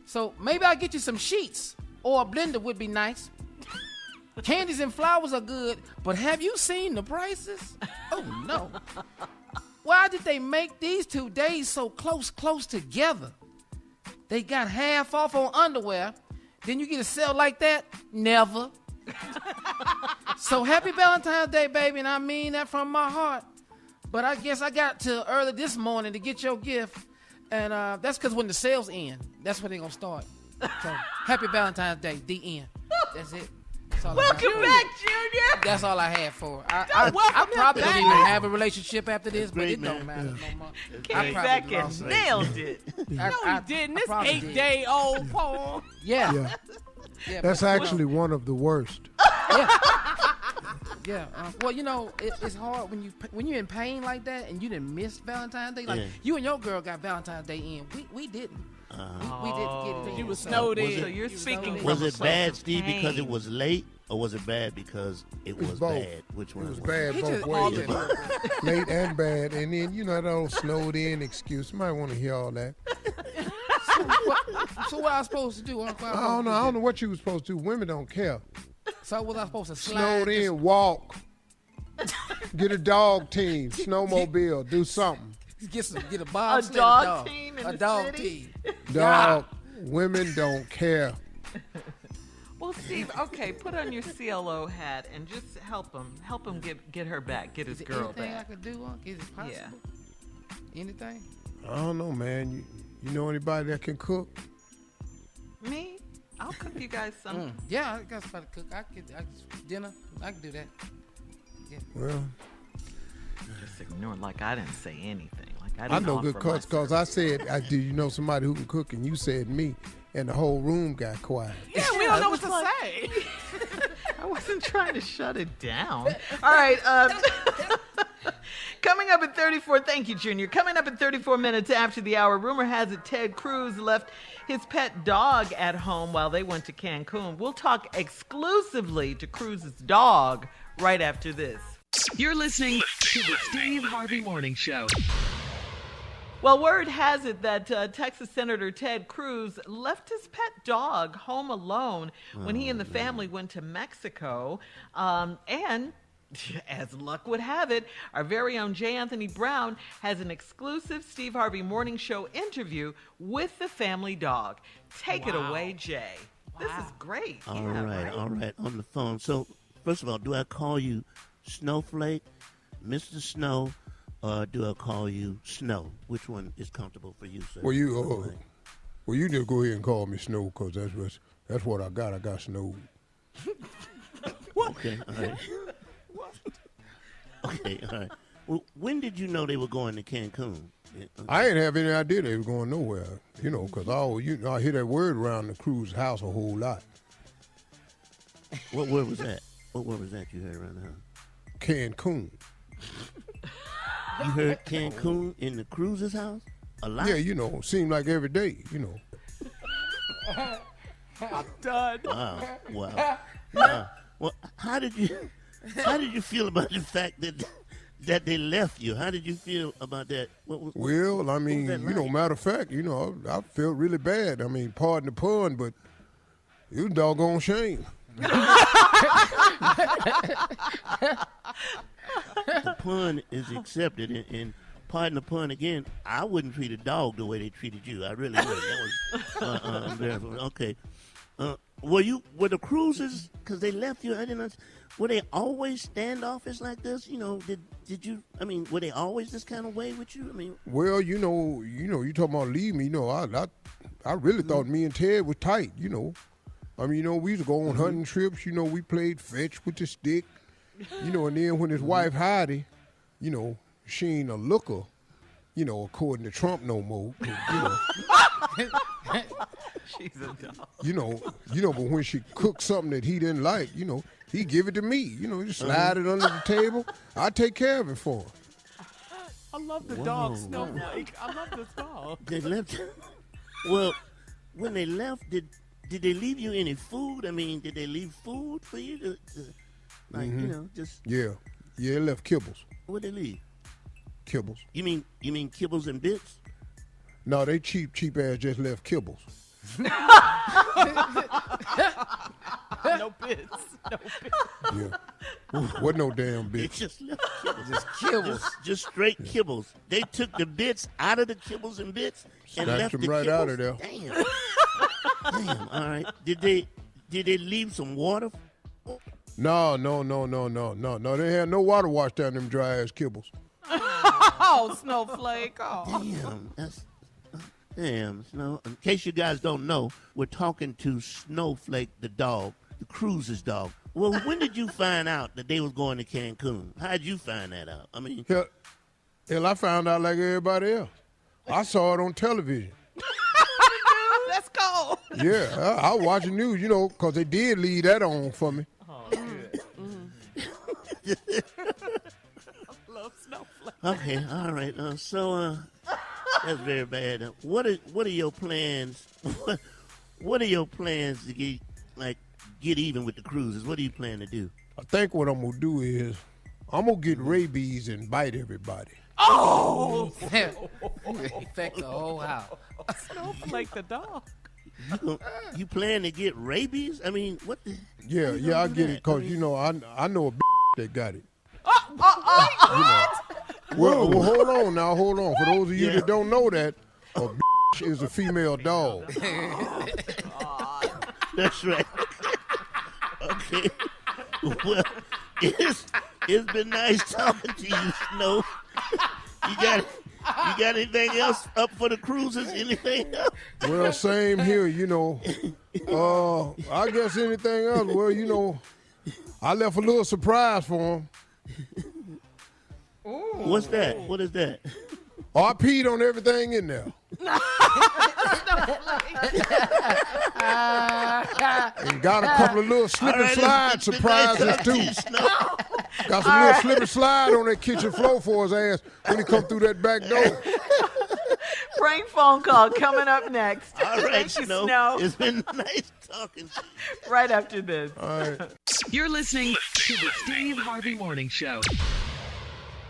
So maybe I'll get you some sheets, or a blender would be nice. Candies and flowers are good, but have you seen the prices? Oh, no. Why did they make these 2 days so close together? They got half off on underwear. Then you get a sale like that? Never. So happy Valentine's Day, baby, and I mean that from my heart. But I guess I got to early this morning to get your gift, and that's because when the sales end, that's when they're going to start. So happy Valentine's Day, the end. That's it. Welcome back, Junior. That's all I had for her. I probably don't even have a relationship after this, but it don't matter no more. Came back and nailed it. No, he didn't. This 8-day-old poem. Yeah. That's actually one of the worst. Yeah. Well, it's hard when you're in pain like that and you didn't miss Valentine's Day. Like you and your girl got Valentine's Day in. We didn't. We didn't get it in. You were snowed in. So you're speaking. Was it bad, Steve, because it was late, or was it bad because it was both. bad? Which one? It was bad both ways. Late and bad. And then, that old snowed in excuse. You might want to hear all that. So what I was supposed to do? I don't know what you were supposed to do. Women don't care. So was I supposed to slide? Snowed in, walk. Get a dog team, snowmobile, do something. Get a bobsled dog team in a the dog city? team. Dog. Women don't care. Well, Steve, okay, put on your CLO hat and just help him get her back, get his girl anything back. I could do? Is it possible? Yeah. Anything? I don't know, man. You know anybody that can cook? Me? I'll cook you guys some. Yeah, I got somebody to cook. I could dinner. I can do that. Yeah. Well, Just ignore like I didn't say anything. Like I I didn't know offer good cooks because I said, do you know somebody who can cook? And you said me, and the whole room got quiet. Yeah, we don't know what to say. I wasn't trying to shut it down. All right. Coming up at 34, thank you, Junior. Coming up at 34 minutes after the hour, rumor has it Ted Cruz left his pet dog at home while they went to Cancun. We'll talk exclusively to Cruz's dog right after this. You're listening to the Steve Harvey Morning Show. Well, word has it that Texas Senator Ted Cruz left his pet dog home alone when he and the family went to Mexico. And As luck would have it, our very own J. Anthony Brown has an exclusive Steve Harvey Morning Show interview with the family dog. Take it away, Jay. This is great. All right, on the phone. So, first of all, do I call you Snowflake, Mr. Snow, or do I call you Snow? Which one is comfortable for you, sir? Well, you just go ahead and call me Snow, because that's what I got. I got Snow. Okay, all right. Okay, all right. Well, when did you know they were going to Cancun? I ain't have any idea they were going nowhere, because I hear that word around the Cruz house a whole lot. What word was that? What word was that you heard around the house? Cancun. You heard Cancun in the Cruz's house? A lot? Yeah, seemed like every day, I'm done. Wow. Well, how did you feel about the fact that they left you? How did you feel about that? Well, I mean, matter of fact, I felt really bad. I mean, pardon the pun, but it was doggone shame. The pun is accepted, and pardon the pun again, I wouldn't treat a dog the way they treated you. I really wouldn't. That was embarrassing. Okay. Were the Cruzes, because they left you, were they always standoffish like this? Did you, were they always this kind of way with you? Well, you talking about leave me, I really thought me and Ted were tight, we used to go on hunting trips, we played fetch with the stick, and then when his wife Heidi, she ain't a looker, according to Trump no more, She's a dog. But when she cooked something that he didn't like, he give it to me. Just slide it under the table. I take care of it for him. I love the dog, Snowflake. I love this dog. They left. Well, when they left, did they leave you any food? Did they leave food for you to just? Yeah, they left kibbles. What'd they leave? Kibbles. You mean kibbles and bits? No, they cheap ass just left kibbles. No bits. Yeah. What no damn They bits. just left kibbles. Just straight kibbles. They took the bits out of the kibbles and bits and Snatched left them the right kibbles. out of there. Damn. All right. Did they leave some water? No. They had no water wash down them dry ass kibbles. Oh, Snowflake. Oh. Damn, Snow. In case you guys don't know, we're talking to Snowflake the dog, the Cruz's dog. Well, when did you find out that they was going to Cancun? How did you find that out? Hell, I found out like everybody else. I saw it on television. Let's go. Yeah, I watch the news, because they did leave that on for me. Oh, good. I love Snowflake. Okay, all right. That's very bad. What are your plans? What are your plans to get even with the Cruzes? What do you plan to do? I think what I'm gonna do is I'm gonna get rabies and bite everybody. Oh! Infect the whole house. Snowflake the dog. You plan to get rabies? What the? Yeah, I get it, because, I know a that got it. Well, hold on. For those of you that don't know that, a is a female dog. That's right. Okay. Well, it's been nice talking to you, Snow. You got anything else up for the Cruzes? Anything else? Well, same here, I guess anything else, well, I left a little surprise for him. What's that? What is that? Oh, I peed on everything in there. And got a couple of little slip and slide surprises too. Got some little slip and slide on that kitchen floor for his ass when he come through that back door. Prank phone call coming up next. All right, Thank you, Snow. It's been nice talking to you. Right after this. All right. You're listening to the Steve Harvey Morning Show.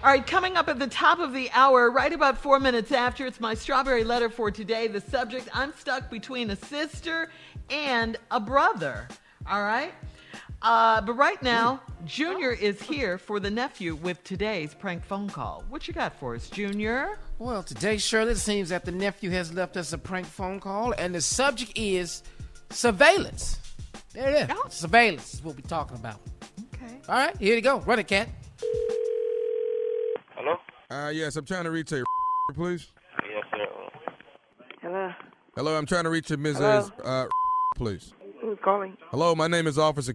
All right, coming up at the top of the hour, right about 4 minutes after, it's my strawberry letter for today. The subject, I'm stuck between a sister and a brother. All right? But right now, Junior is here for the nephew with today's prank phone call. What you got for us, Junior? Well, today, Shirley, it seems that the nephew has left us a prank phone call, and the subject is surveillance. There it is. Oh. Surveillance is what we're talking about. Okay. All right, here you go. Run it, cat. Hello? Yes, I'm trying to reach a please. Yes, sir. Hello. Hello, I'm trying to reach a Mrs. Please. Who's calling? Hello, my name is Officer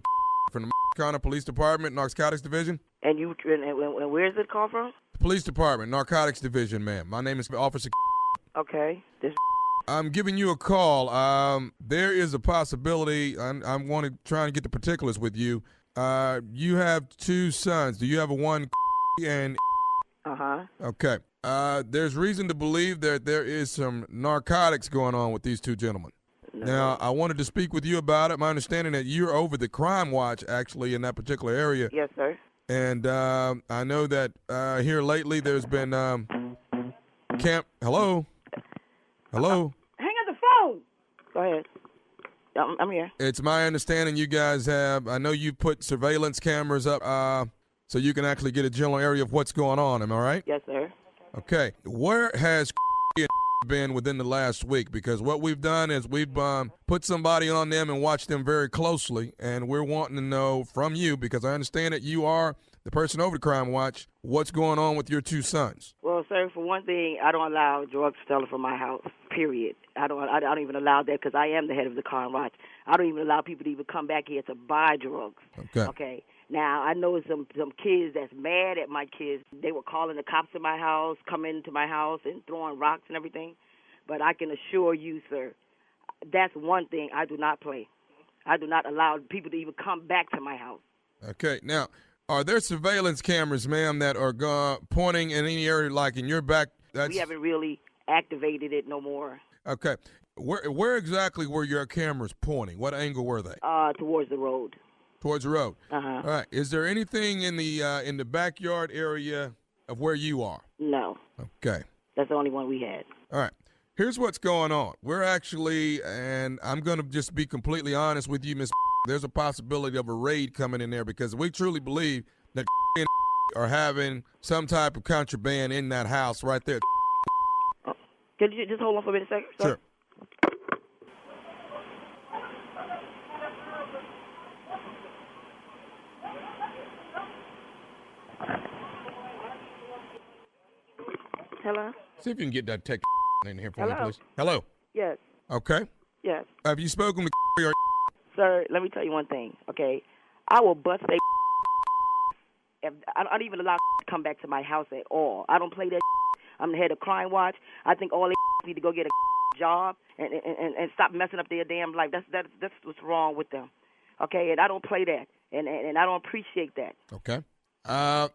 from the County Police Department, Narcotics Division. And where is it call from? Police Department, Narcotics Division, ma'am. My name is Officer. Okay. I'm giving you a call. There is a possibility. I'm want to try and get the particulars with you. You have two sons. Do you have a one and? Okay. There's reason to believe that there is some narcotics going on with these two gentlemen. No. Now, I wanted to speak with you about it. My understanding that you're over the crime watch, actually, in that particular area. Yes, sir. And I know that here lately there's been Hello? Hello? Hang up the phone. Go ahead. I'm here. It's my understanding you guys have, I know you put surveillance cameras up so you can actually get a general area of what's going on. Am I right? Yes, sir. Okay. Where has been within the last week? Because what we've done is we've put somebody on them and watched them very closely, and we're wanting to know from you, because I understand that you are the person over the crime watch, what's going on with your two sons. Well, sir, for one thing, I don't allow drugs stolen from my house, period. I don't even allow that because I am the head of the crime watch. I don't even allow people to even come back here to buy drugs. Okay. Now, I know some kids that's mad at my kids. They were calling the cops at my house, coming into my house and throwing rocks and everything. But I can assure you, sir, that's one thing I do not play. I do not allow people to even come back to my house. Okay. Now, are there surveillance cameras, ma'am, that are pointing in any area like in your back? We haven't really activated it no more. Okay. Where exactly were your cameras pointing? What angle were they? Towards the road. Towards the road. Uh-huh. All right. Is there anything in the backyard area of where you are? No. Okay. That's the only one we had. All right. Here's what's going on. We're actually, and I'm going to just be completely honest with you, Miss. There's a possibility of a raid coming in there because we truly believe that are having some type of contraband in that house right there. Could you just hold on for a minute, sir? Sure. Hello? See if you can get that tech in here for Hello? me, please. Hello? Yes. Okay. Yes. Have you spoken to or? Sir, let me tell you one thing, okay? I will bust they if I don't even allow to come back to my house at all. I don't play that. I'm the head of Crime Watch. I think all they need to go get a job and stop messing up their damn life. That's what's wrong with them, okay? And I don't play that, and I don't appreciate that. Okay. Are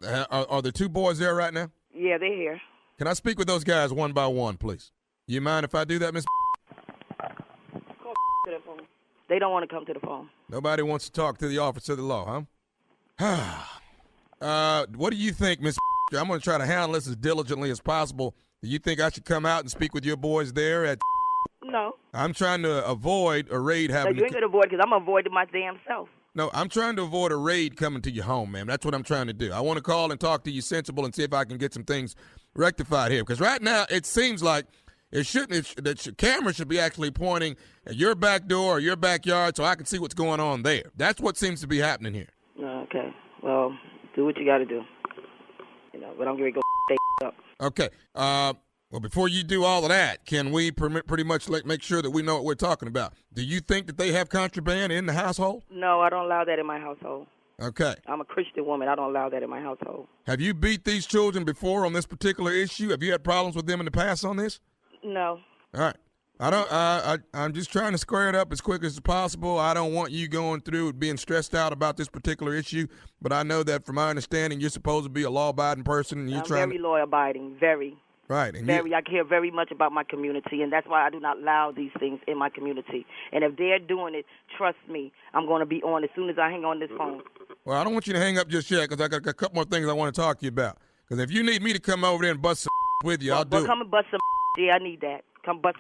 the two boys there right now? Yeah, they're here. Can I speak with those guys one by one, please? You mind if I do that, Miss? Call to the phone. They don't want to come to the phone. Nobody wants to talk to the officer of the law, huh? What do you think, Miss? I'm going to try to handle this as diligently as possible. Do you think I should come out and speak with your boys there at? No. I'm trying to avoid a raid having. No, you ain't going to avoid because I'm avoiding my damn self. No, I'm trying to avoid a raid coming to your home, ma'am. That's what I'm trying to do. I want to call and talk to you sensible and see if I can get some things rectified here. Because right now it seems like that your camera should be actually pointing at your back door or your backyard so I can see what's going on there. That's what seems to be happening here. Okay. Well, do what you got to do. But I'm going to go up. Okay. Well, before you do all of that, can we pretty much make sure that we know what we're talking about? Do you think that they have contraband in the household? No, I don't allow that in my household. Okay. I'm a Christian woman. I don't allow that in my household. Have you beat these children before on this particular issue? Have you had problems with them in the past on this? No. All right. I'm just trying to square it up as quick as possible. I don't want you going through being stressed out about this particular issue, but I know that from my understanding, you're supposed to be a law-abiding person. And I'm very law-abiding, very. Right. And I care very much about my community, and that's why I do not allow these things in my community. And if they're doing it, trust me, I'm going to be on as soon as I hang on this phone. Well, I don't want you to hang up just yet because I got a couple more things I want to talk to you about. Because if you need me to come over there and bust some with you, I'll do it. Come and bust some yeah, I need that. Come bust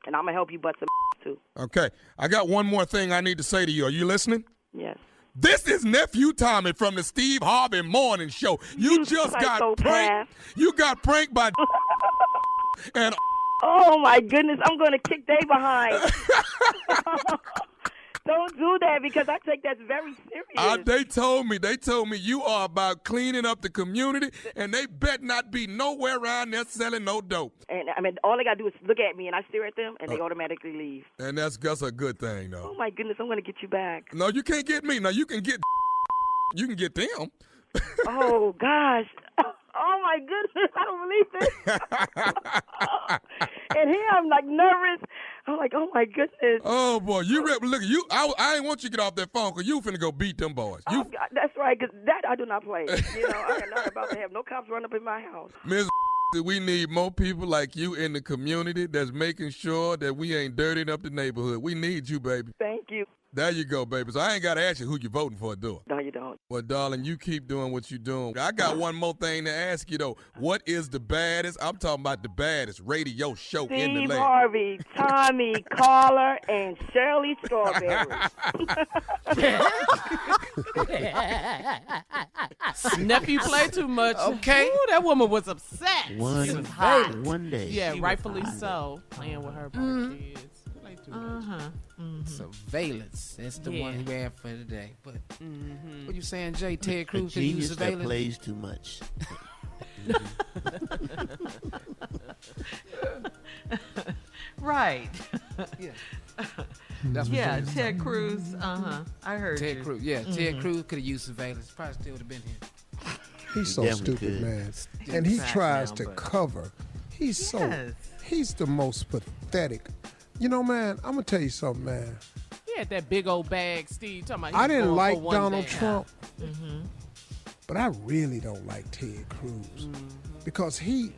and I'm going to help you bust some too. Okay. I got one more thing I need to say to you. Are you listening? Yes. This is Nephew Tommy from the Steve Harvey Morning Show. You just got pranked. You got pranked by and oh my goodness, I'm going to kick they behind. Don't do that because I take that very serious. They told me you are about cleaning up the community, and they bet not be nowhere around there selling no dope. And I mean, all they got to do is look at me, and I stare at them, and they automatically leave. And that's a good thing, though. Oh my goodness, I'm going to get you back. No, you can't get me. No, you can get them. Oh gosh. Oh my goodness, I don't believe this. And here I'm like nervous. I'm like, oh my goodness. Oh boy, look, I ain't want you to get off that phone because you finna go beat them boys. Oh, God, that's right, because that I do not play. You know, I am not about to have no cops run up in my house. Ms. We need more people like you in the community that's making sure that we ain't dirtying up the neighborhood. We need you, baby. Thank you. There you go, baby. So I ain't got to ask you who you're voting for, do I? No, you don't. Well, darling, you keep doing what you're doing. I got one more thing to ask you, though. What is the baddest, I'm talking about the baddest radio show in the land? Steve Harvey, Tommy, Carla, and Shirley Strawberry. Nephew played too much. Okay. Ooh, that woman was upset. One day. Yeah, rightfully so. Playing with her kids. Played too much. Surveillance. That's the one we have for today. But what you saying, Jay? Ted Cruz could use Genius surveillance? that plays too much. Right. Yeah. That's what Ted Cruz. I heard Ted you. Cruz. Yeah, Ted Cruz could have used surveillance. Probably still would have been here. He's so stupid, man. And he tries to cover. He's the most pathetic. You know, man, I'm going to tell you something, man. He had that big old bag, Steve. Talking about I didn't like for one Donald day. Trump, but I really don't like Ted Cruz because he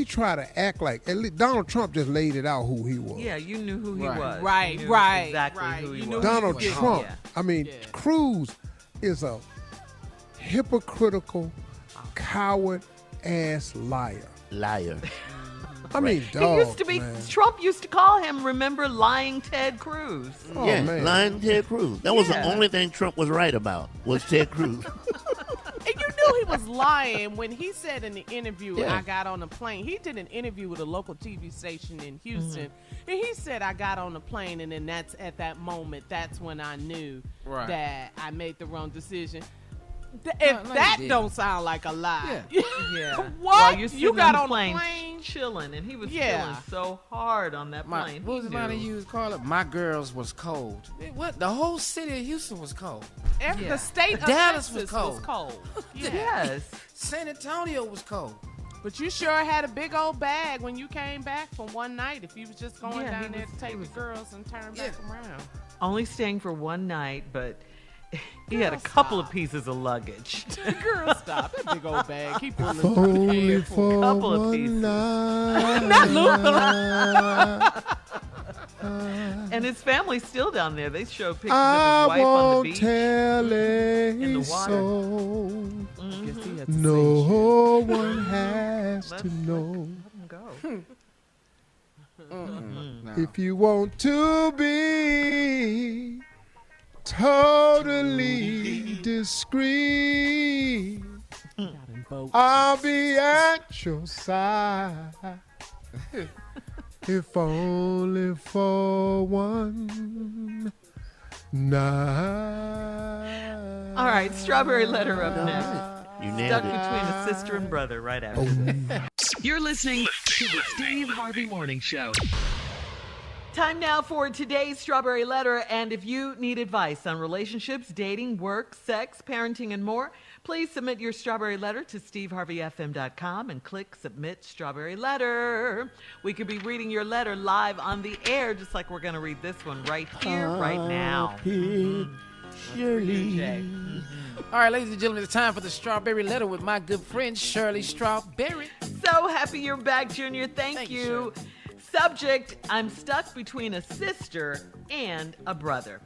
tried to act like, at least Donald Trump just laid it out who he was. Yeah, you knew who he was. Right, You knew right. Exactly who he was. Donald Trump, Yeah. Cruz is a hypocritical, coward-ass liar. I mean, dog, he used to be. man. Trump used to call him. Remember, lying Ted Cruz. Oh, yeah, man. lying Ted Cruz. That was the only thing Trump was right about, was Ted Cruz. And you knew he was lying when he said in the interview, I got on a plane. He did an interview with a local TV station in Houston. And he said, I got on the plane, and then that's at that moment, that's when I knew that I made the wrong decision. If that don't sound like a lie. Yeah. What? Well, you got on the plane chilling, and he was chilling so hard on that plane. What was the line you used, Carla? My girls was cold. What? The whole city of Houston was cold. The state of Dallas Texas was cold. Yes. San Antonio was cold. But you sure had a big old bag when you came back from one night if you was just going down there to take the girls and turn back around. Only staying for one night, but he had a couple of pieces of luggage. Girl, stop. That big old bag. Keep pulling Only for a couple of one pieces. night. Not Luther. And his family's still down there. They show pictures I of his wife on the won't beach. tell in the water. so. Guess he had to No one has to know. If you want to be totally discreet, I'll be at your side. If only for one night. All right, Strawberry Letter up next. You nailed Stuck it. between a sister and brother right after this. You're listening to the Steve Harvey Morning Show. Time now for today's Strawberry Letter. And if you need advice on relationships, dating, work, sex, parenting, and more, please submit your Strawberry Letter to steveharveyfm.com and click Submit Strawberry Letter. We could be reading your letter live on the air, just like we're going to read this one right here, right now. Shirley. All right, ladies and gentlemen, it's time for the Strawberry Letter with my good friend Shirley Strawberry. So happy you're back, Junior. Thank you. Shirley. Subject, I'm stuck between a sister and a brother.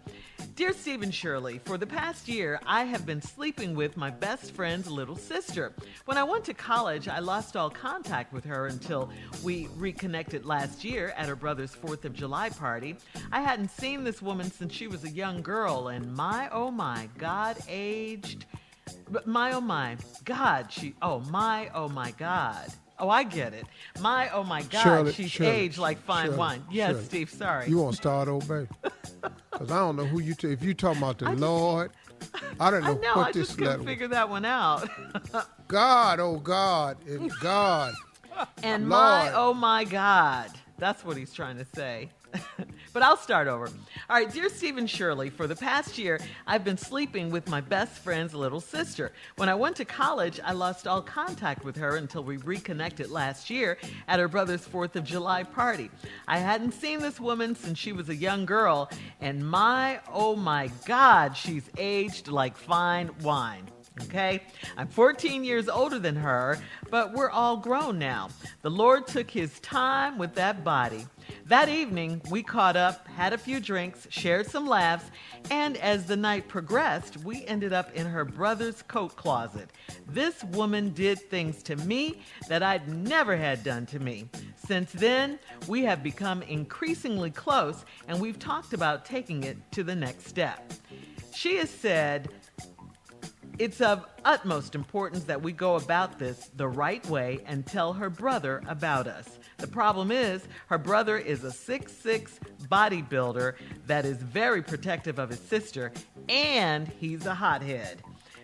Dear Steve and Shirley, for the past year, I have been sleeping with my best friend's little sister. When I went to college, I lost all contact with her until we reconnected last year at her brother's 4th of July party. I hadn't seen this woman since she was a young girl, and my, oh my God, aged... My, oh my God, my, oh my God. Oh, I get it. My, oh my God, Shirley, she's aged like fine wine. Yes, Shirley, Steve, sorry. You want to start over, baby? Because I don't know who you if you talking about the Lord, I don't know what this letter I couldn't figure that one out. God, oh God, and God. And Lord. my, oh my God. That's what he's trying to say. But I'll start over. All right, dear Steve and Shirley, for the past year, I've been sleeping with my best friend's little sister. When I went to college, I lost all contact with her until we reconnected last year at her brother's 4th of July party. I hadn't seen this woman since she was a young girl, and my, oh my God, she's aged like fine wine. Okay? I'm 14 years older than her, but we're all grown now. The Lord took his time with that body. That evening, we caught up, had a few drinks, shared some laughs, and as the night progressed, we ended up in her brother's coat closet. This woman did things to me that I'd never had done to me. Since then, we have become increasingly close, and we've talked about taking it to the next step. She has said, it's of utmost importance that we go about this the right way and tell her brother about us. The problem is, her brother is a 6'6" bodybuilder that is very protective of his sister, and he's a hothead.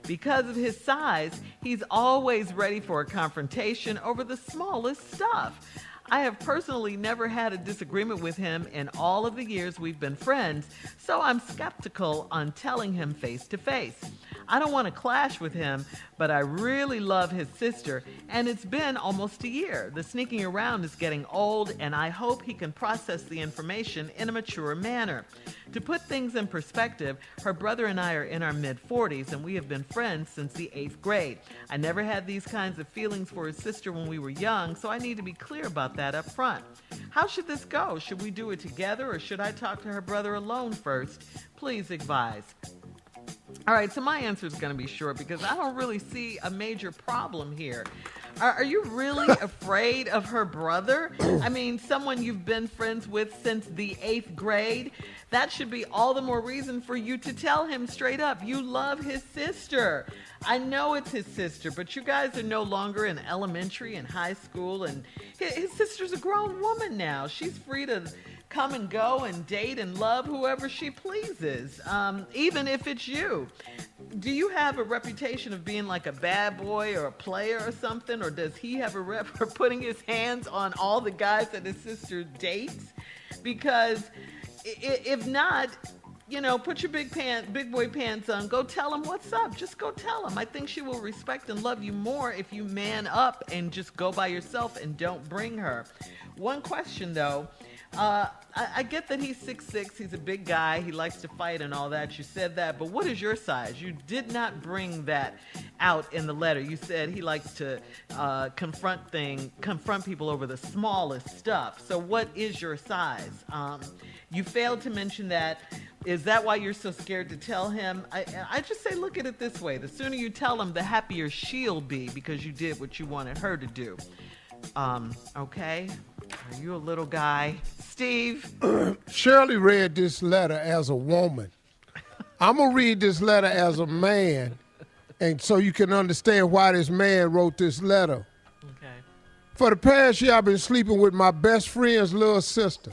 Because of his size, he's always ready for a confrontation over the smallest stuff. I have personally never had a disagreement with him in all of the years we've been friends, so I'm skeptical on telling him face to face. I don't want to clash with him, but I really love his sister, and it's been almost a year. The sneaking around is getting old, and I hope he can process the information in a mature manner. To put things in perspective, her brother and I are in our mid-40s, and we have been friends since the 8th grade. I never had these kinds of feelings for his sister when we were young, so I need to be clear about that up front. How should this go? Should we do it together, or should I talk to her brother alone first? Please advise. All right, so my answer is going to be short because I don't really see a major problem here. Are you really afraid of her brother? I mean, someone you've been friends with since the 8th grade? That should be all the more reason for you to tell him straight up. You love his sister. I know it's his sister, but you guys are no longer in elementary and high school, and his sister's a grown woman now. She's free to come and go and date and love whoever she pleases, even if it's you. Do you have a reputation of being like a bad boy or a player or something, or does he have a rep for putting his hands on all the guys that his sister dates? Because if not, you know, put your big boy pants on. Go tell him what's up. Just go tell him. I think she will respect and love you more if you man up and just go by yourself and don't bring her. One question, though. I get that he's 6'6", he's a big guy, he likes to fight and all that. You said that, but what is your size? You did not bring that out in the letter. You said he likes to confront people over the smallest stuff. So what is your size? You failed to mention that. Is that why you're so scared to tell him? I just say look at it this way. The sooner you tell him, the happier she'll be because you did what you wanted her to do. Okay? Are you a little guy? Steve? Shirley read this letter as a woman. I'm going to read this letter as a man, and so you can understand why this man wrote this letter. Okay. For the past year, I've been sleeping with my best friend's little sister.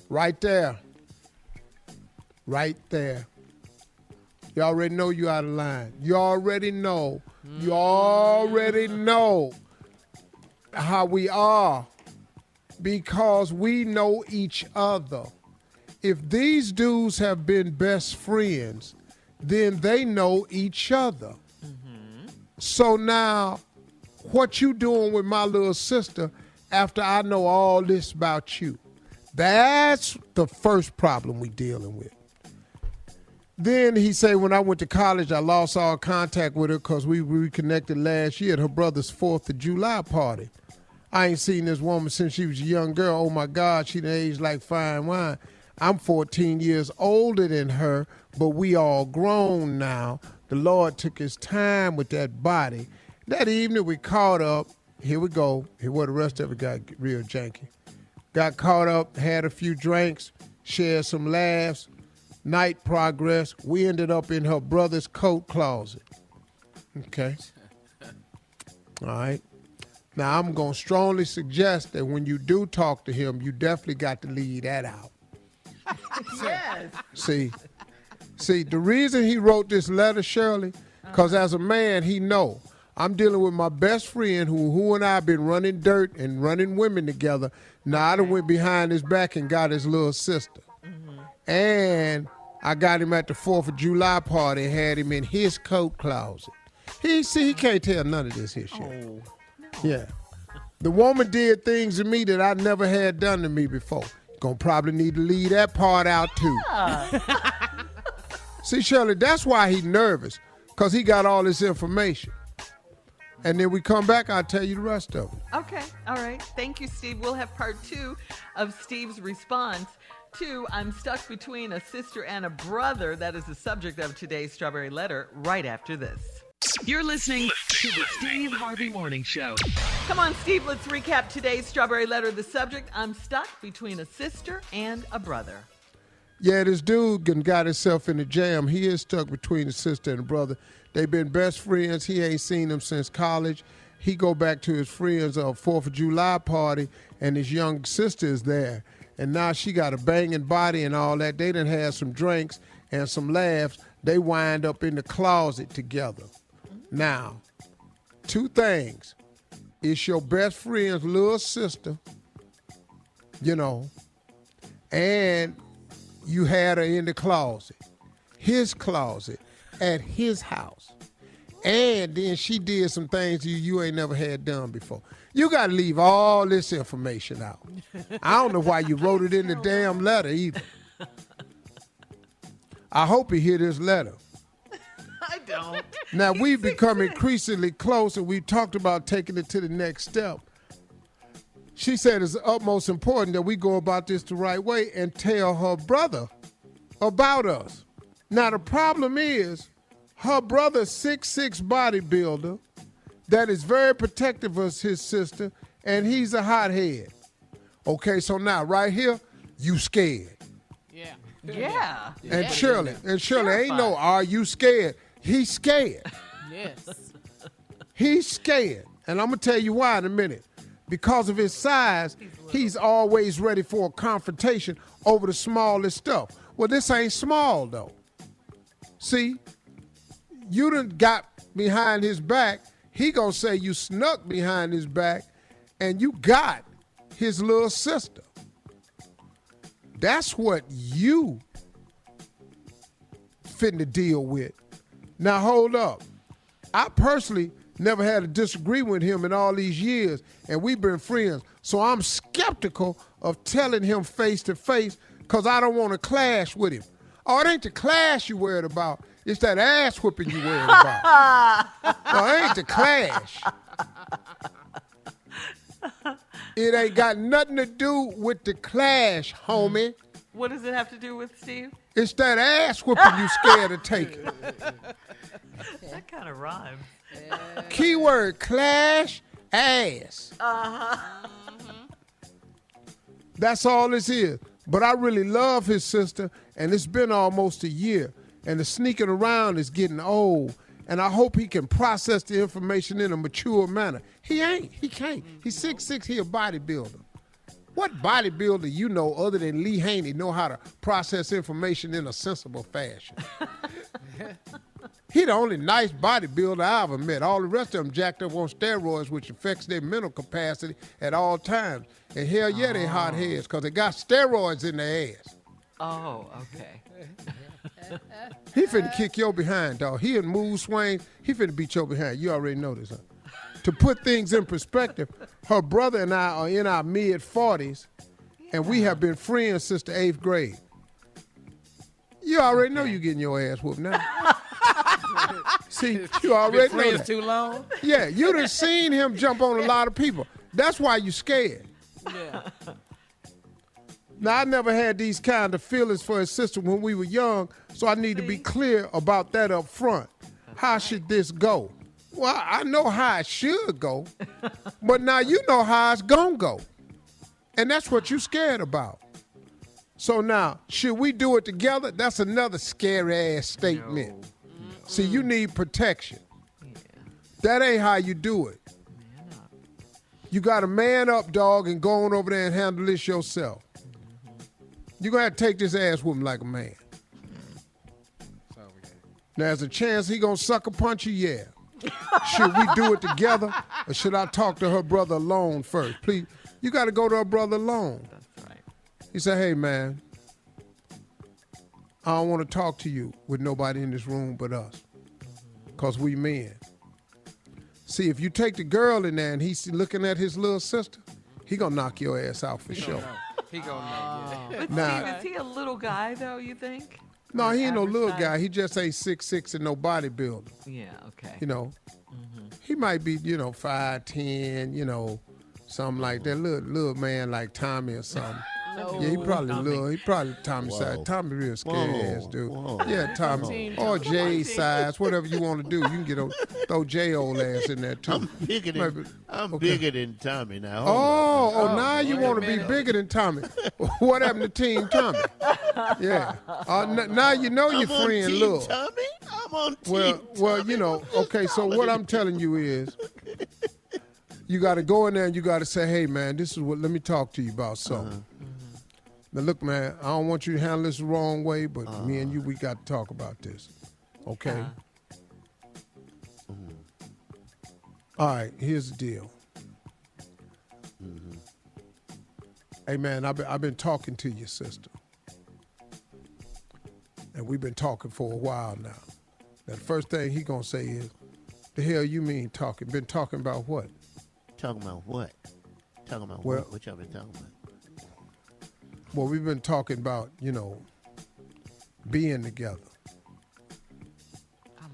Right there. Right there. You already know you out of line. You already know. You already know how we are. Because we know each other. If these dudes have been best friends, then they know each other. Mm-hmm. So now, what you doing with my little sister after I know all this about you? That's the first problem we dealing with. Then he said, when I went to college, I lost all contact with her because we reconnected last year at her brother's 4th of July party. I ain't seen this woman since she was a young girl. Oh, my God, she done aged like fine wine. I'm 14 years older than her, but we all grown now. The Lord took his time with that body. That evening we caught up. Here we go. Here where the rest of it got real janky. Got caught up, had a few drinks, shared some laughs. Night progressed. We ended up in her brother's coat closet. Okay. All right. Now, I'm going to strongly suggest that when you do talk to him, you definitely got to leave that out. Yes. See, the reason he wrote this letter, Shirley, because as a man, he know I'm dealing with my best friend who and I have been running dirt and running women together. Now, I done went behind his back and got his little sister. Mm-hmm. And I got him at the 4th of July party and had him in his coat closet. He can't tell none of this here shit. Oh, no. Yeah. The woman did things to me that I never had done to me before. Gonna probably need to leave that part out too. Yeah. See, Shirley, that's why he's nervous, because he got all this information. And then we come back, I'll tell you the rest of it. Okay, all right. Thank you, Steve. We'll have part 2 of Steve's response to I'm stuck between a sister and a brother. That is the subject of today's Strawberry Letter right after this. You're listening to the Steve Harvey Morning Show. Come on, Steve, let's recap today's Strawberry Letter. The subject, I'm stuck between a sister and a brother. Yeah, this dude got himself in a jam. He is stuck between a sister and a brother. They've been best friends. He ain't seen them since college. He go back to his friend's 4th of July party, and his young sister is there. And now she got a banging body and all that. They done had some drinks and some laughs. They wind up in the closet together. Now, 2 things. It's your best friend's little sister, and you had her in the closet, his closet, at his house. And then she did some things you ain't never had done before. You got to leave all this information out. I don't know why you wrote it in the damn letter either. I hope he hear this letter. I don't. Now, we've become increasingly close, and we talked about taking it to the next step. She said it's utmost important that we go about this the right way and tell her brother about us. Now, the problem is her brother's 6'6" bodybuilder that is very protective of his sister, and he's a hothead. Okay, so now, right here, you scared. Yeah. Yeah. And Shirley, ain't no, are you scared? He's scared. Yes. He's scared. And I'm going to tell you why in a minute. Because of his size, he's always ready for a confrontation over the smallest stuff. Well, this ain't small, though. See, you done got behind his back. He going to say you snuck behind his back, and you got his little sister. That's what you fitting to deal with. Now, hold up. I personally never had a disagreement with him in all these years, and we've been friends. So I'm skeptical of telling him face to face because I don't want to clash with him. Oh, it ain't the clash you worried about. It's that ass whooping you worried about. No, it ain't the clash. It ain't got nothing to do with the clash, homie. What does it have to do with, Steve? It's that ass whooping you scared of taking. That kind of rhymes. Keyword, clash, ass. Uh-huh. That's all this is. But I really love his sister, and it's been almost a year. And the sneaking around is getting old. And I hope he can process the information in a mature manner. He ain't. He can't. He's 6'6", he a bodybuilder. What bodybuilder you know other than Lee Haney know how to process information in a sensible fashion? He the only nice bodybuilder I ever met. All the rest of them jacked up on steroids, which affects their mental capacity at all times. And hell yeah, they hot heads because they got steroids in their ass. Oh, okay. He finna kick your behind, dog. He in mood swings. He finna beat your behind. You already know this, huh? To put things in perspective, her brother and I are in our mid-40s, and we have been friends since the 8th grade. You already know you getting your ass whooped now. See, you already know that. Too long? Yeah, you done seen him jump on a lot of people. That's why you scared. Yeah. Now, I never had these kind of feelings for his sister when we were young, so I need to be clear about that up front. How should this go? Well, I know how it should go, but now you know how it's gonna go. And that's what you're scared about. So now, should we do it together? That's another scary-ass statement. No. See, you need protection. Yeah. That ain't how you do it. Man up. You got to man up, dog, and go on over there and handle this yourself. You're going to have to take this ass whooping like a man. Now, there's a chance he going to sucker punch you, yeah. Should we do it together, or should I talk to her brother alone first? Please, you got to go to her brother alone. That's right. He said, hey, man, I don't want to talk to you with nobody in this room but us, because we men. See, if you take the girl in there and he's looking at his little sister, he going to knock your ass out for sure. He going to knock you. But Steve, is he a little guy, though, you think? No, he ain't no little guy. He just ain't 6'6" and no bodybuilder. Yeah, okay. You know, he might be, 5'10", something like that. Little man like Tommy or something. No, yeah, he probably Tommy size. Tommy real scary ass dude. Whoa. Yeah, Tommy. Or Jay size, whatever you want to do. You can throw Jay old ass in there too. I'm bigger than Tommy now. Now you want to be bigger than Tommy. What happened to Team Tommy? Yeah. Now you know your friend Lil. Tommy? I'm on Team Tommy. Okay, so what I'm telling you is, you got to go in there and you got to say, hey, man, let me talk to you about something. Now, look, man, I don't want you to handle this the wrong way, but me and you, we got to talk about this. Okay? All right, here's the deal. Hey, man, I've been talking to your sister. And we've been talking for a while now. Now, the first thing he going to say is, the hell you mean talking? Been talking about what? Talking about what? Talking about what? What y'all been talking about? Well, we've been talking about, being together.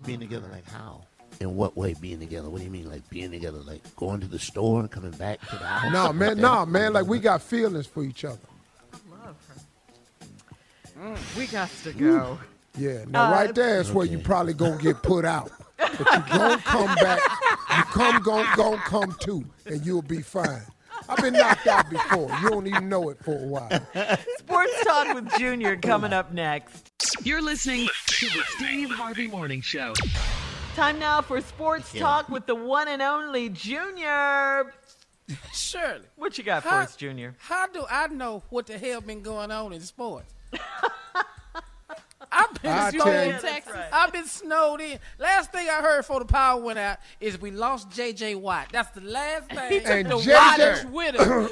Being together like how? In what way being together? What do you mean like being together? Like going to the store and coming back to the house? No, man, like we got feelings for each other. I love her. We got to go. Yeah, now right there is where you probably going to get put out. But you going to come back. You gonna come too, and you'll be fine. I've been knocked out before. You don't even know it for a while. Sports Talk with Junior coming up next. You're listening to the Steve Harvey Morning Show. Time now for Sports Talk with the one and only Junior. Shirley. What you got for us, Junior? How do I know what the hell been going on in sports? I've been snowed in Texas. Right. I've been snowed in. Last thing I heard before the power went out is we lost J.J. Watt. That's the last thing. He took the wattage with him.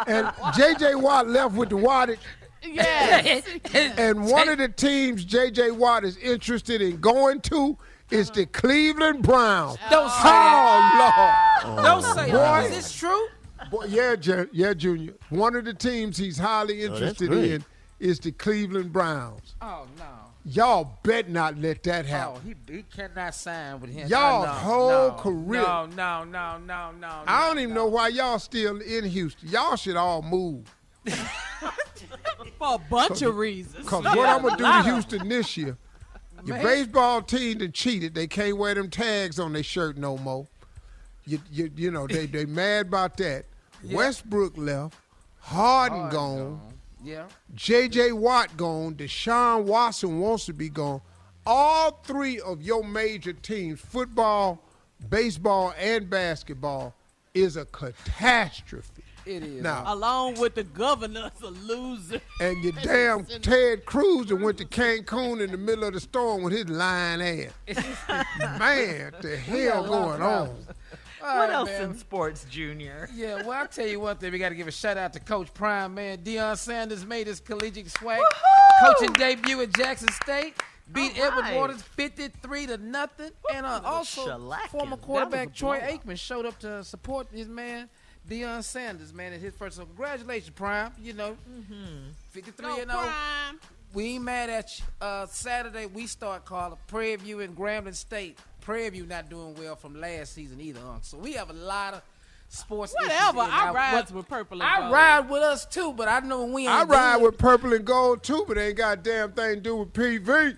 And J.J. Watt left with the wattage. Yes. And one of the teams J.J. Watt is interested in going to is the Cleveland Browns. Don't say that. Lord. Don't say that. Is this true? Boy, yeah, Junior. One of the teams he's highly interested in is the Cleveland Browns. Oh, no. Y'all bet not let that happen. Oh, he cannot sign with him. Y'all whole career. No. I don't even know why y'all still in Houston. Y'all should all move. For a bunch of reasons. Because what I'm going to do to Houston this year, your baseball team that cheated, they can't wear them tags on their shirt no more. They mad about that. Yeah. Westbrook left. Harden gone. Yeah. J.J. Watt gone. Deshaun Watson wants to be gone. All three of your major teams, football, baseball, and basketball, is a catastrophe. It is. Now, along with the governor's a loser. And your damn Ted Cruz that went to Cancun in the middle of the storm with his lying ass. Man, what the hell going on? What else in sports, Junior? Yeah, well, I'll tell you one thing. We got to give a shout-out to Coach Prime, man. Deion Sanders made his collegiate swag. Coaching debut at Jackson State. Beat Edward Waters 53-0. And also, former quarterback Troy Aikman showed up to support his man, Deion Sanders, man, at his first. So congratulations, Prime. 53-0. We ain't mad at you. Saturday, we start calling Prairie View and Grambling State. Prairie View not doing well from last season either, So we have a lot of sports Whatever. issues. I ride with purple and gold. I ride with us too, but I know we ain't. I ride with purple and gold too, but ain't got a damn thing to do with PV.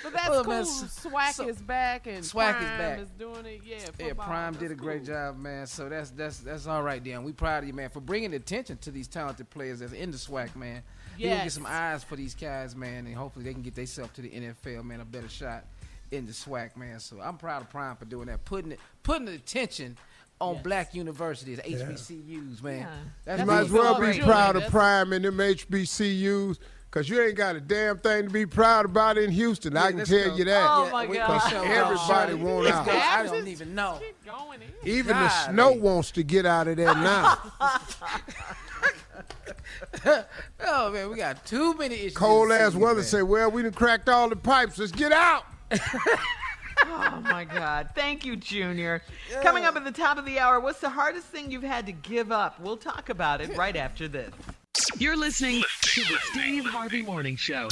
But that's cool. Swack is back and Swack Prime is back. is doing it. Yeah, football. Prime did a great job, man. So that's all right, Dan. We proud of you, man, for bringing attention to these talented players that's in the SWAC, man. Yes. We'll get some eyes for these guys, man, and hopefully they can get themselves to the NFL, man, a better shot in the SWAC, man. So I'm proud of Prime for doing that, putting the attention on black universities, HBCUs, man. Yeah. You might as well be proud of Prime and them HBCUs. Because you ain't got a damn thing to be proud about in Houston. I can tell you that. Oh, my God. Because everybody wants out. I don't even know. Even the snow wants to get out of there now. Oh, man, we got too many issues. Cold-ass weather say, well, we done cracked all the pipes. Let's get out. Oh, my God. Thank you, Junior. Yeah. Coming up at the top of the hour, what's the hardest thing you've had to give up? We'll talk about it right after this. You're listening to the Steve Harvey Morning Show.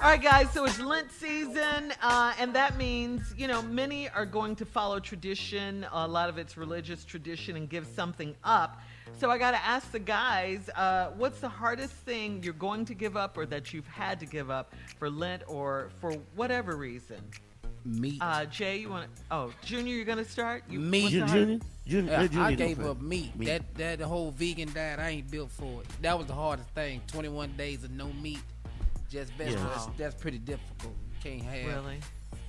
All right, guys, so it's Lent season, and that means, many are going to follow tradition, a lot of it's religious tradition, and give something up. So I got to ask the guys, what's the hardest thing you're going to give up or that you've had to give up for Lent or for whatever reason? Meat. Jay, you want to? Oh, Junior, you're going to start? Meat. Junior, I gave up meat. That the whole vegan diet, I ain't built for it. That was the hardest thing. 21 days of no meat. That's pretty difficult. Can't have. Really?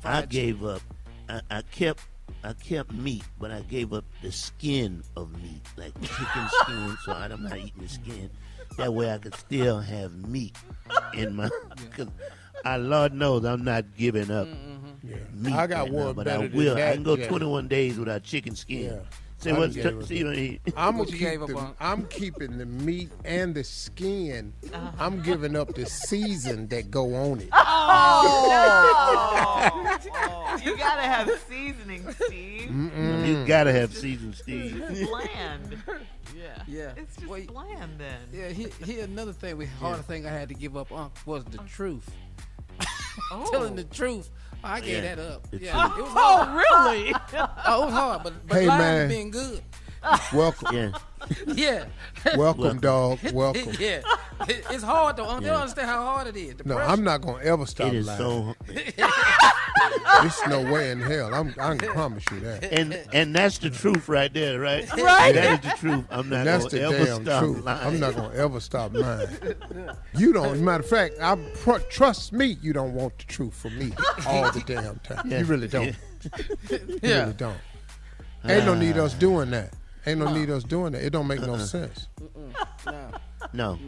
I gave up. I kept meat, but I gave up the skin of meat, like chicken skin. So I'm not eating the skin. That way I could still have meat in my. Cause Lord knows I'm not giving up. Meat I got right one now, but better I will. than that, I can go Jay. 21 days without chicken skin. Yeah. Say what's I'm keeping the meat and the skin. I'm giving up the season that go on it. Oh, you gotta have seasoning, Steve. You gotta have seasoning, Steve. It's bland. Yeah. It's just bland then. Yeah. Here another thing. Hardest thing I had to give up was the truth. Telling the truth. I gave that up. Yeah. It was hard. Really? It was hard, but Hey, lying man. being good. Welcome. Yeah. Welcome, dog. Welcome. Yeah. It's hard though. They don't understand how hard it is. No, I'm not going to ever stop It is lying. so. There's no way in hell. I can promise you that. And that's the truth right there, right? Right. That is the truth. I'm not That's going the to ever damn stop truth. lying. I'm not going to ever stop lying. You don't. As a matter of fact, trust me, you don't want the truth from me all the damn time. You really don't. You really don't. Ain't no need us doing that. Ain't no need us doing that. It don't make no sense. No.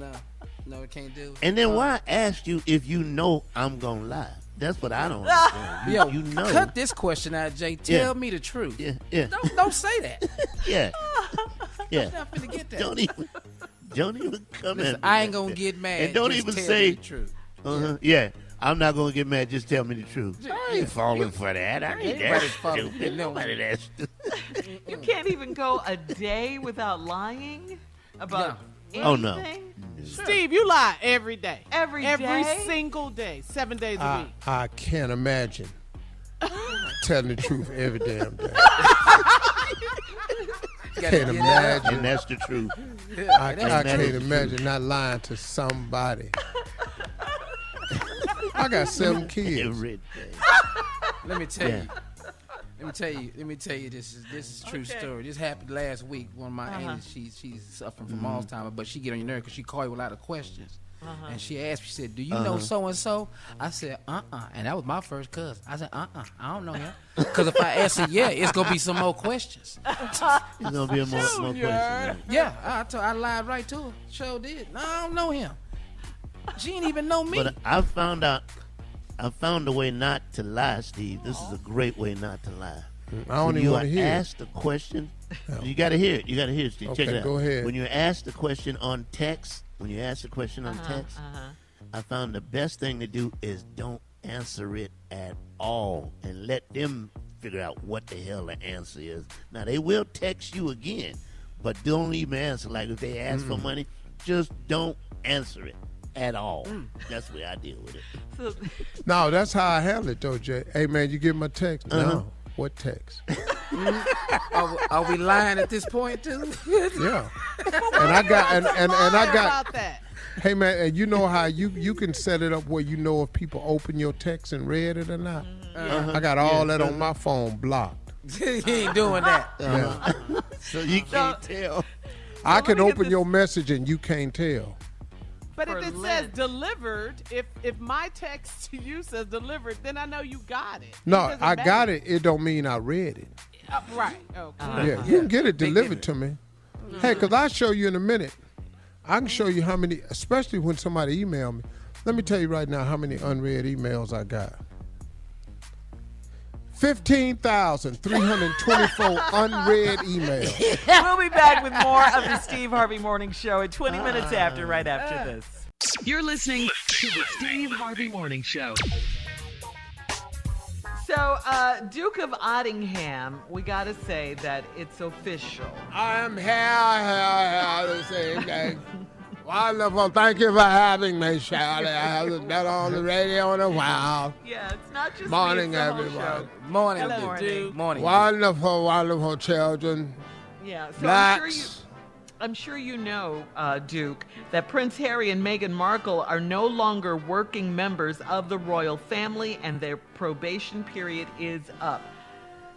No, it can't do. And then why ask you if you know I'm going to lie? That's what I don't understand. You know. Cut this question out, Jay. Tell me the truth. Yeah. Don't say that. Yeah. I'm not finna get that. Don't even come in. I ain't gonna get mad. And don't Just even tell say me the truth. Yeah. I'm not going to get mad. Just tell me the truth. I ain't falling for that. I ain't that stupid. Nobody that stupid. You can't even go a day without lying about anything? Oh, no. Steve, you lie every day. Every day? Single day. 7 days a week. I can't imagine telling the truth every damn day. Can't imagine. And that's the truth. I can't imagine not lying to somebody. I got 7 kids. Every day. Let me tell you. Let me tell you. This is a true story. This happened last week. One of my aunties, she's suffering from Alzheimer's, but she get on your nerve because she call you with a lot of questions. And she asked me, she said, "Do you know so and so?" I said, and that was my first cousin. I said, I don't know him, because if I answer it's gonna be some more questions. It's gonna be more questions. Yeah, I lied right to her. Sure did. No, I don't know him. She didn't even know me. But I found a way not to lie, Steve. This is a great way not to lie. I don't even want to hear it. When you are asked a question, you got to hear it. You got to hear it, Steve. Okay, check it out. Go ahead. When you're asked a question on text, I found the best thing to do is don't answer it at all and let them figure out what the hell the answer is. Now, they will text you again, but don't even answer. Like if they ask for money, just don't answer it. at all. That's the way I deal with it. No, that's how I handle it, though, Jay. Hey, man, you get my text? No. What text? Are we lying at this point, too? Yeah. And I got about that. Hey, man, and you know how you can set it up where you know if people open your text and read it or not? I got all that on my phone blocked. He ain't doing that. So you can't tell. I can open your message and you can't tell. But if it says delivered, if my text to you says delivered, then I know you got it. No, I got it. It don't mean I read it. Right. Okay. Yeah, you can get it delivered to me. Hey, because I'll show you in a minute. I can show you how many, especially when somebody email me. Let me tell you right now how many unread emails I got. 15,324 unread emails. We'll be back with more of the Steve Harvey Morning Show at 20 minutes after, right after this. You're listening to the Steve Harvey Morning Show. So, Duke of Ottingham, we got to say that it's official. I am here to say that. Wonderful. Thank you for having me, Shirley. I haven't been on the radio in a while. Yeah, it's not just morning, me, it's the whole everyone. show. Morning, Hello, Duke. Morning. Wonderful, wonderful children. Yeah, so Blacks. I'm sure you know, Duke, that Prince Harry and Meghan Markle are no longer working members of the royal family and their probation period is up.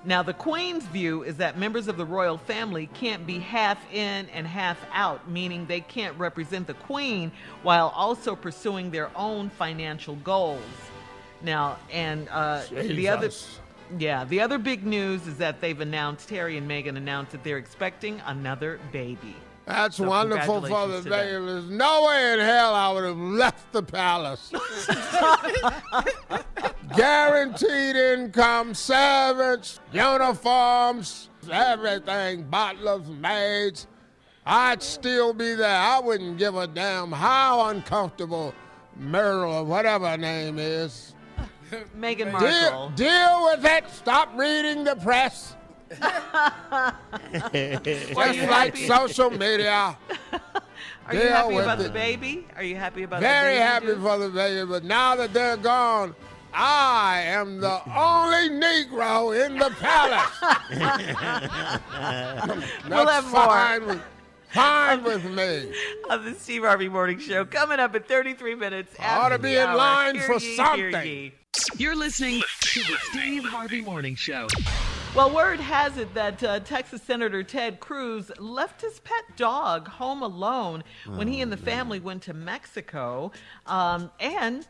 Now, the Queen's view is that members of the royal family can't be half in and half out, meaning they can't represent the Queen while also pursuing their own financial goals. Now, and the other big news is that Harry and Meghan announced that they're expecting another baby. That's So wonderful for the congratulations to baby. them. There's no way in hell I would have left the palace. Guaranteed income, servants, uniforms, everything, butlers, maids. I'd still be there. I wouldn't give a damn how uncomfortable Merle or whatever her name is. Meghan Markle. Deal with it. Stop reading the press. Just like social media. Are you happy about the baby? Are you happy about the baby? Very happy for the baby, but now that they're gone, I am the only Negro in the palace. We'll have more. Fine with me. Of the Steve Harvey Morning Show coming up at 33 minutes I ought after to be the in hour. line Hear for ye, something. hear ye. You're listening to the Steve Harvey Morning Show. Well, word has it that Texas Senator Ted Cruz left his pet dog home alone when he and the family went to Mexico. And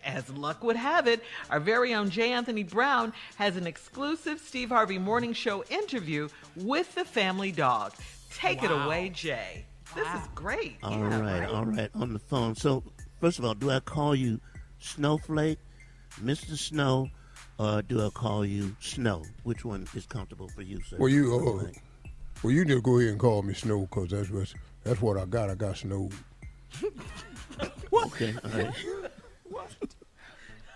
as luck would have it, our very own J. Anthony Brown has an exclusive Steve Harvey Morning Show interview with the family dog. Take it away, Jay. This is great. All right, on the phone. So, first of all, do I call you Snowflake, Mr. Snow, or do I call you Snow? Which one is comfortable for you, sir? Well, you just go ahead and call me Snow, because that's what I got. I got Snow. Okay, all right.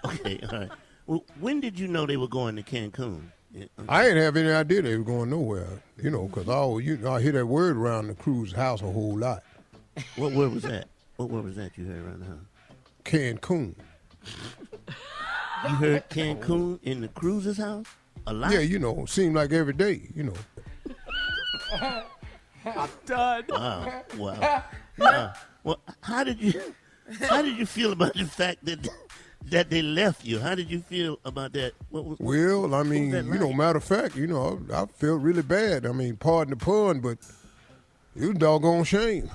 Okay, all right. Well, when did you know they were going to Cancun? I didn't have any idea they were going nowhere, because I hear that word around the Cruz house a whole lot. What word was that? What word was that you heard around the house? Cancun. You heard Cancun in the Cruz's house? A lot? Yeah, seemed like every day, I'm done. Wow. Well, how did you feel about the fact that they left you? How did you feel about that? Well, I mean, matter of fact, I felt really bad. I mean, pardon the pun, but it was doggone shame.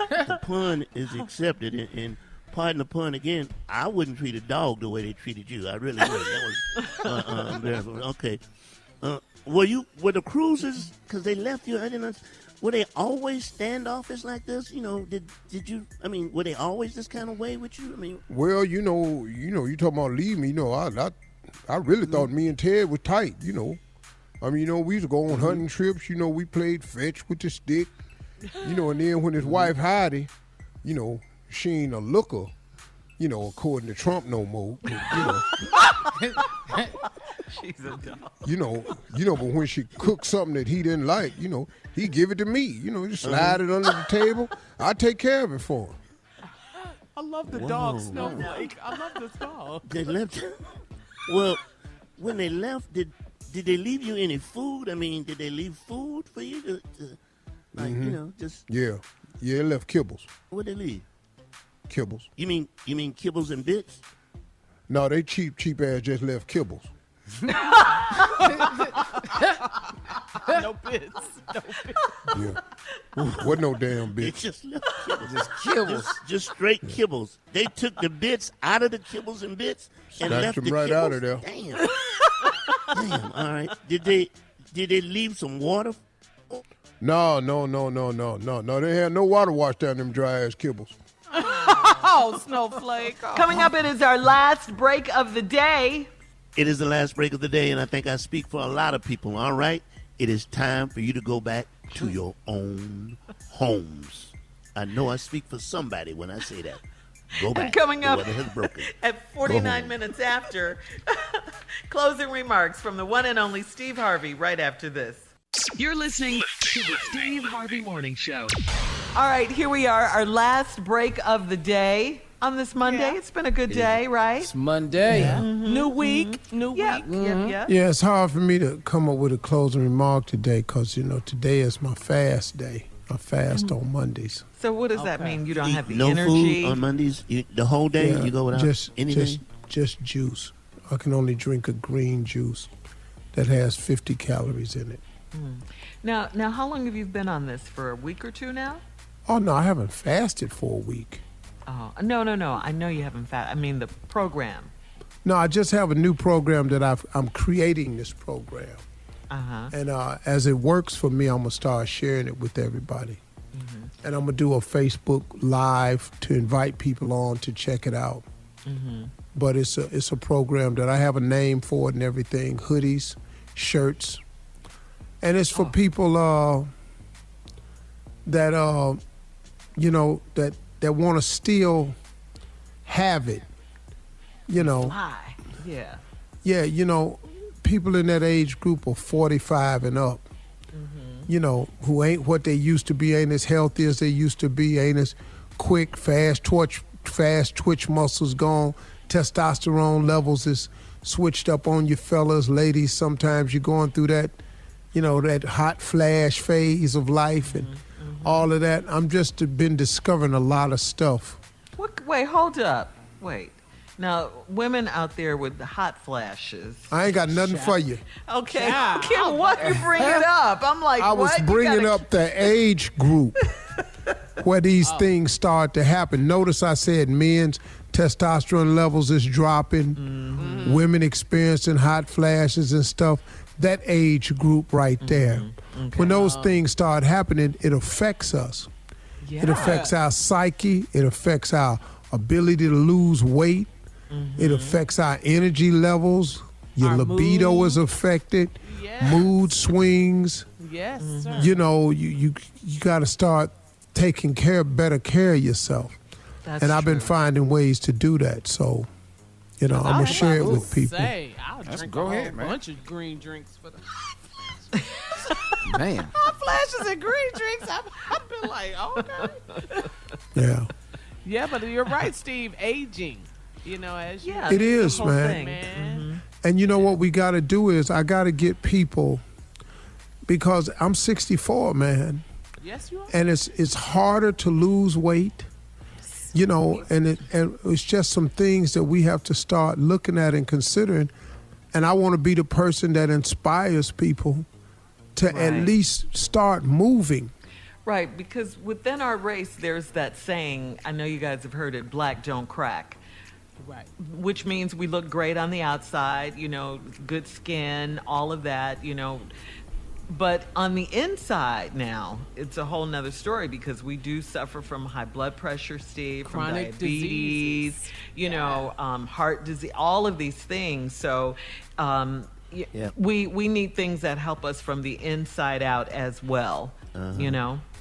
The pun is accepted, and pardon the pun again, I wouldn't treat a dog the way they treated you. I really wouldn't. That was embarrassing. Okay. Were the Cruzes, because they left you, were they always standoffish like this? Did you, were they always this kind of way with you? Well, you talking about leaving me, I really thought me and Ted were tight, we used to go on hunting trips, we played fetch with the stick, and then when his wife Heidi, she ain't a looker, according to Trump no more, She's a dog. But when she cooked something that he didn't like, he give it to me. Just slide it under the table. I take care of it for him. I love the dog, Snowflake. I love this dog. They left. Well, when they left, did they leave you any food? I mean, did they leave food for you to just? Yeah, they left kibbles. What they leave? Kibbles. You mean kibbles and bits? No, they cheap ass just left kibbles. No bits. Yeah. What no damn They bits. just left kibbles. Just kibbles. Just straight kibbles. They took the bits out of the kibbles and bits and Snatched left them the right kibbles. out of there. Damn. All right. Did they leave some water? No. They had no water washed down them dry ass kibbles. Oh, Snowflake. Oh. Coming up, it is our last break of the day. It is the last break of the day, and I think I speak for a lot of people. All right? It is time for you to go back to your own homes. I know I speak for somebody when I say that. Go back. And coming up The weather has broken. at 49 minutes after, closing remarks from the one and only Steve Harvey right after this. You're listening to the Steve Harvey Morning Show. All right, here we are, our last break of the day on this Monday. Yeah. It's been a good day, right? It's Monday. Yeah. New week. Yep. Yeah, it's hard for me to come up with a closing remark today because, today is my fast day. I fast on Mondays. So what does that mean? You don't have the no energy? food on Mondays? The whole day you go without anything? Just juice. I can only drink a green juice that has 50 calories in it. Now, how long have you been on this? For a week or two now? Oh, no, I haven't fasted for a week. Oh, no. I know you haven't I mean the program. No, I just have a new program that I'm creating this program. Uh-huh. And as it works for me, I'm going to start sharing it with everybody. And I'm going to do a Facebook Live to invite people on to check it out. But it's a program that I have a name for it and everything, hoodies, shirts. And it's for people that want to still have it, Why? Yeah. Yeah, people in that age group of 45 and up, who ain't what they used to be, ain't as healthy as they used to be, ain't as quick, fast twitch muscles gone, testosterone levels is switched up on you fellas, ladies. Sometimes you're going through that, that hot flash phase of life and all of that. I'm just been discovering a lot of stuff. Wait, hold up. Wait. Now, women out there with the hot flashes. I ain't got nothing for you. Okay. Kim, why you bring it up? I'm like, I was bringing up the age group where these things start to happen. Notice I said men's testosterone levels is dropping, women experiencing hot flashes and stuff. That age group right there. Okay. When those things start happening, it affects us. Yeah. It affects our psyche. It affects our ability to lose weight. It affects our energy levels. Your libido is affected. Yes. Mood swings. Yes, sir. You got to start taking better care of yourself. That's I've been finding ways to do that. So, I'm going to share it with people. I'll drink a whole bunch of green drinks for the Man. hot flashes and green drinks. I've been like, okay. Yeah. Yeah, but you're right, Steve. Aging, as you it is, man. And you know what we got to do is I got to get people, because I'm 64, man. Yes, you are. And it's harder to lose weight, and it's just some things that we have to start looking at and considering. And I want to be the person that inspires people to at least start moving. Right, because within our race, there's that saying, I know you guys have heard it, black don't crack. Right. Which means we look great on the outside, good skin, all of that, But on the inside now, it's a whole nother story because we do suffer from high blood pressure, Steve, chronic from diabetes, heart disease, all of these things. So we need things that help us from the inside out as well,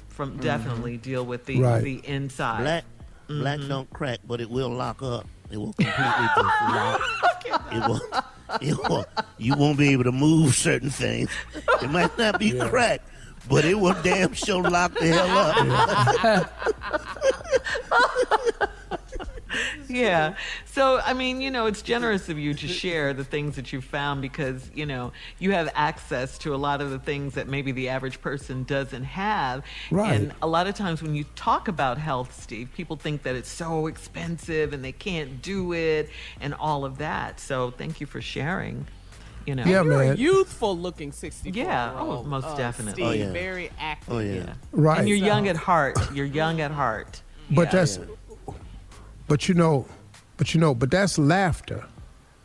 from definitely deal with the inside. Black don't crack, but it will lock up. It will completely just lock. You won't be able to move certain things. It might not be crack, but it will damn sure lock the hell up. Yeah. So, I mean, it's generous of you to share the things that you found because, you have access to a lot of the things that maybe the average person doesn't have. Right. And a lot of times when you talk about health, Steve, people think that it's so expensive and they can't do it and all of that. So thank you for sharing. Yeah, You're man. a youthful looking 64. Yeah, most definitely. Steve, very active. Oh, yeah. Right. And you're young at heart. You're young at heart. But that's, but that's laughter.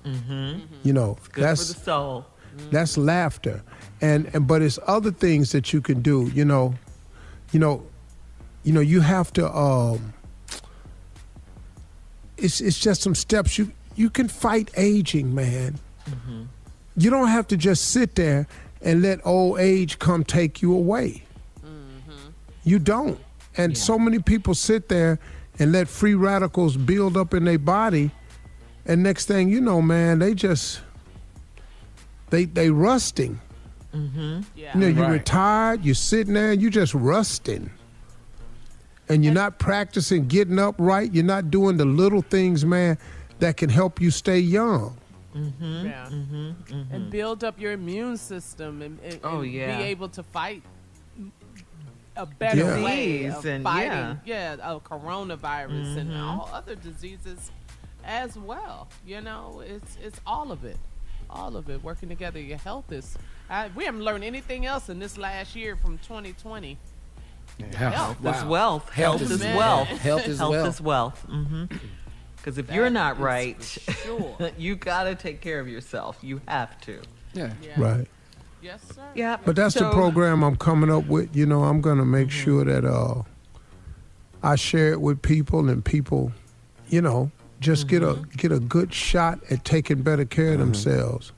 Mm-hmm. Good that's for the soul. That's laughter, but it's other things that you can do. You have to. It's just some steps you can fight aging, man. Mm-hmm. You don't have to just sit there and let old age come take you away. Mm-hmm. You don't. And so many people sit there and let free radicals build up in their body, and next thing you know, man, they just they rusting. Mm-hmm. Yeah. You're retired, you're sitting there, you just rusting. And you're not practicing getting up right, you're not doing the little things, man, that can help you stay young. Mm-hmm. Yeah. Mm-hmm. Mm-hmm. And build up your immune system and be able to fight a better way of and fighting a coronavirus and all other diseases as well. It's all of it working together. Your health is we haven't learned anything else in this last year from 2020. Health is wealth. Health is wealth. Health is Health wealth. is wealth. Because if you're not right, sure. you got to take care of yourself. You have to. Yeah. Right. Yes, sir. Yeah. But that's the program I'm coming up with. I'm going to make sure that I share it with people, and people, just get a good shot at taking better care of themselves.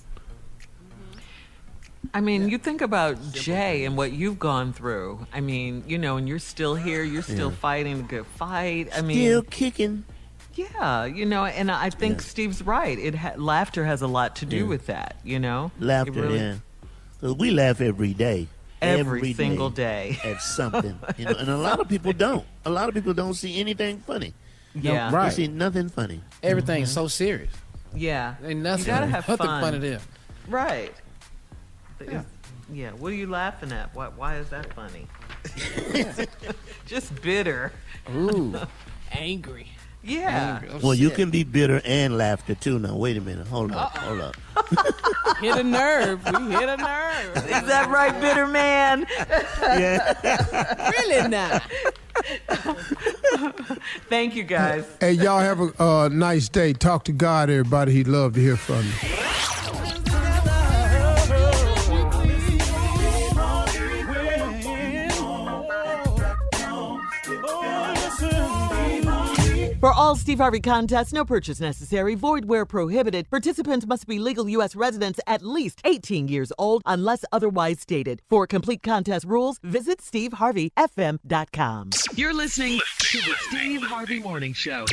I mean, you think about Jay and what you've gone through. I mean, and you're still here. You're still fighting a good fight. I mean, still kicking. Yeah, and I think Steve's right. Laughter has a lot to do with that. Laughter, really, because we laugh every day. Every single day at something, and a lot of people don't. A lot of people don't see anything funny. Yeah, right. They see nothing funny. Everything's so serious. Yeah, ain't nothing. You gotta have nothing fun. funny there. Right. Yeah. What are you laughing at? Why is that funny? Just bitter. Ooh. Angry. Yeah. Angry. Oh, Well, you shit. can be bitter and laughter too. Now, wait a minute. Hold up. Hit a nerve. We hit a nerve. Is that right, bitter man? Yeah. Really not. Thank you, guys. Hey, y'all have a nice day. Talk to God, everybody. He'd love to hear from you. For all Steve Harvey contests, no purchase necessary, void where prohibited. Participants must be legal U.S. residents at least 18 years old unless otherwise stated. For complete contest rules, visit SteveHarveyFM.com. You're listening to the Steve Harvey Morning Show.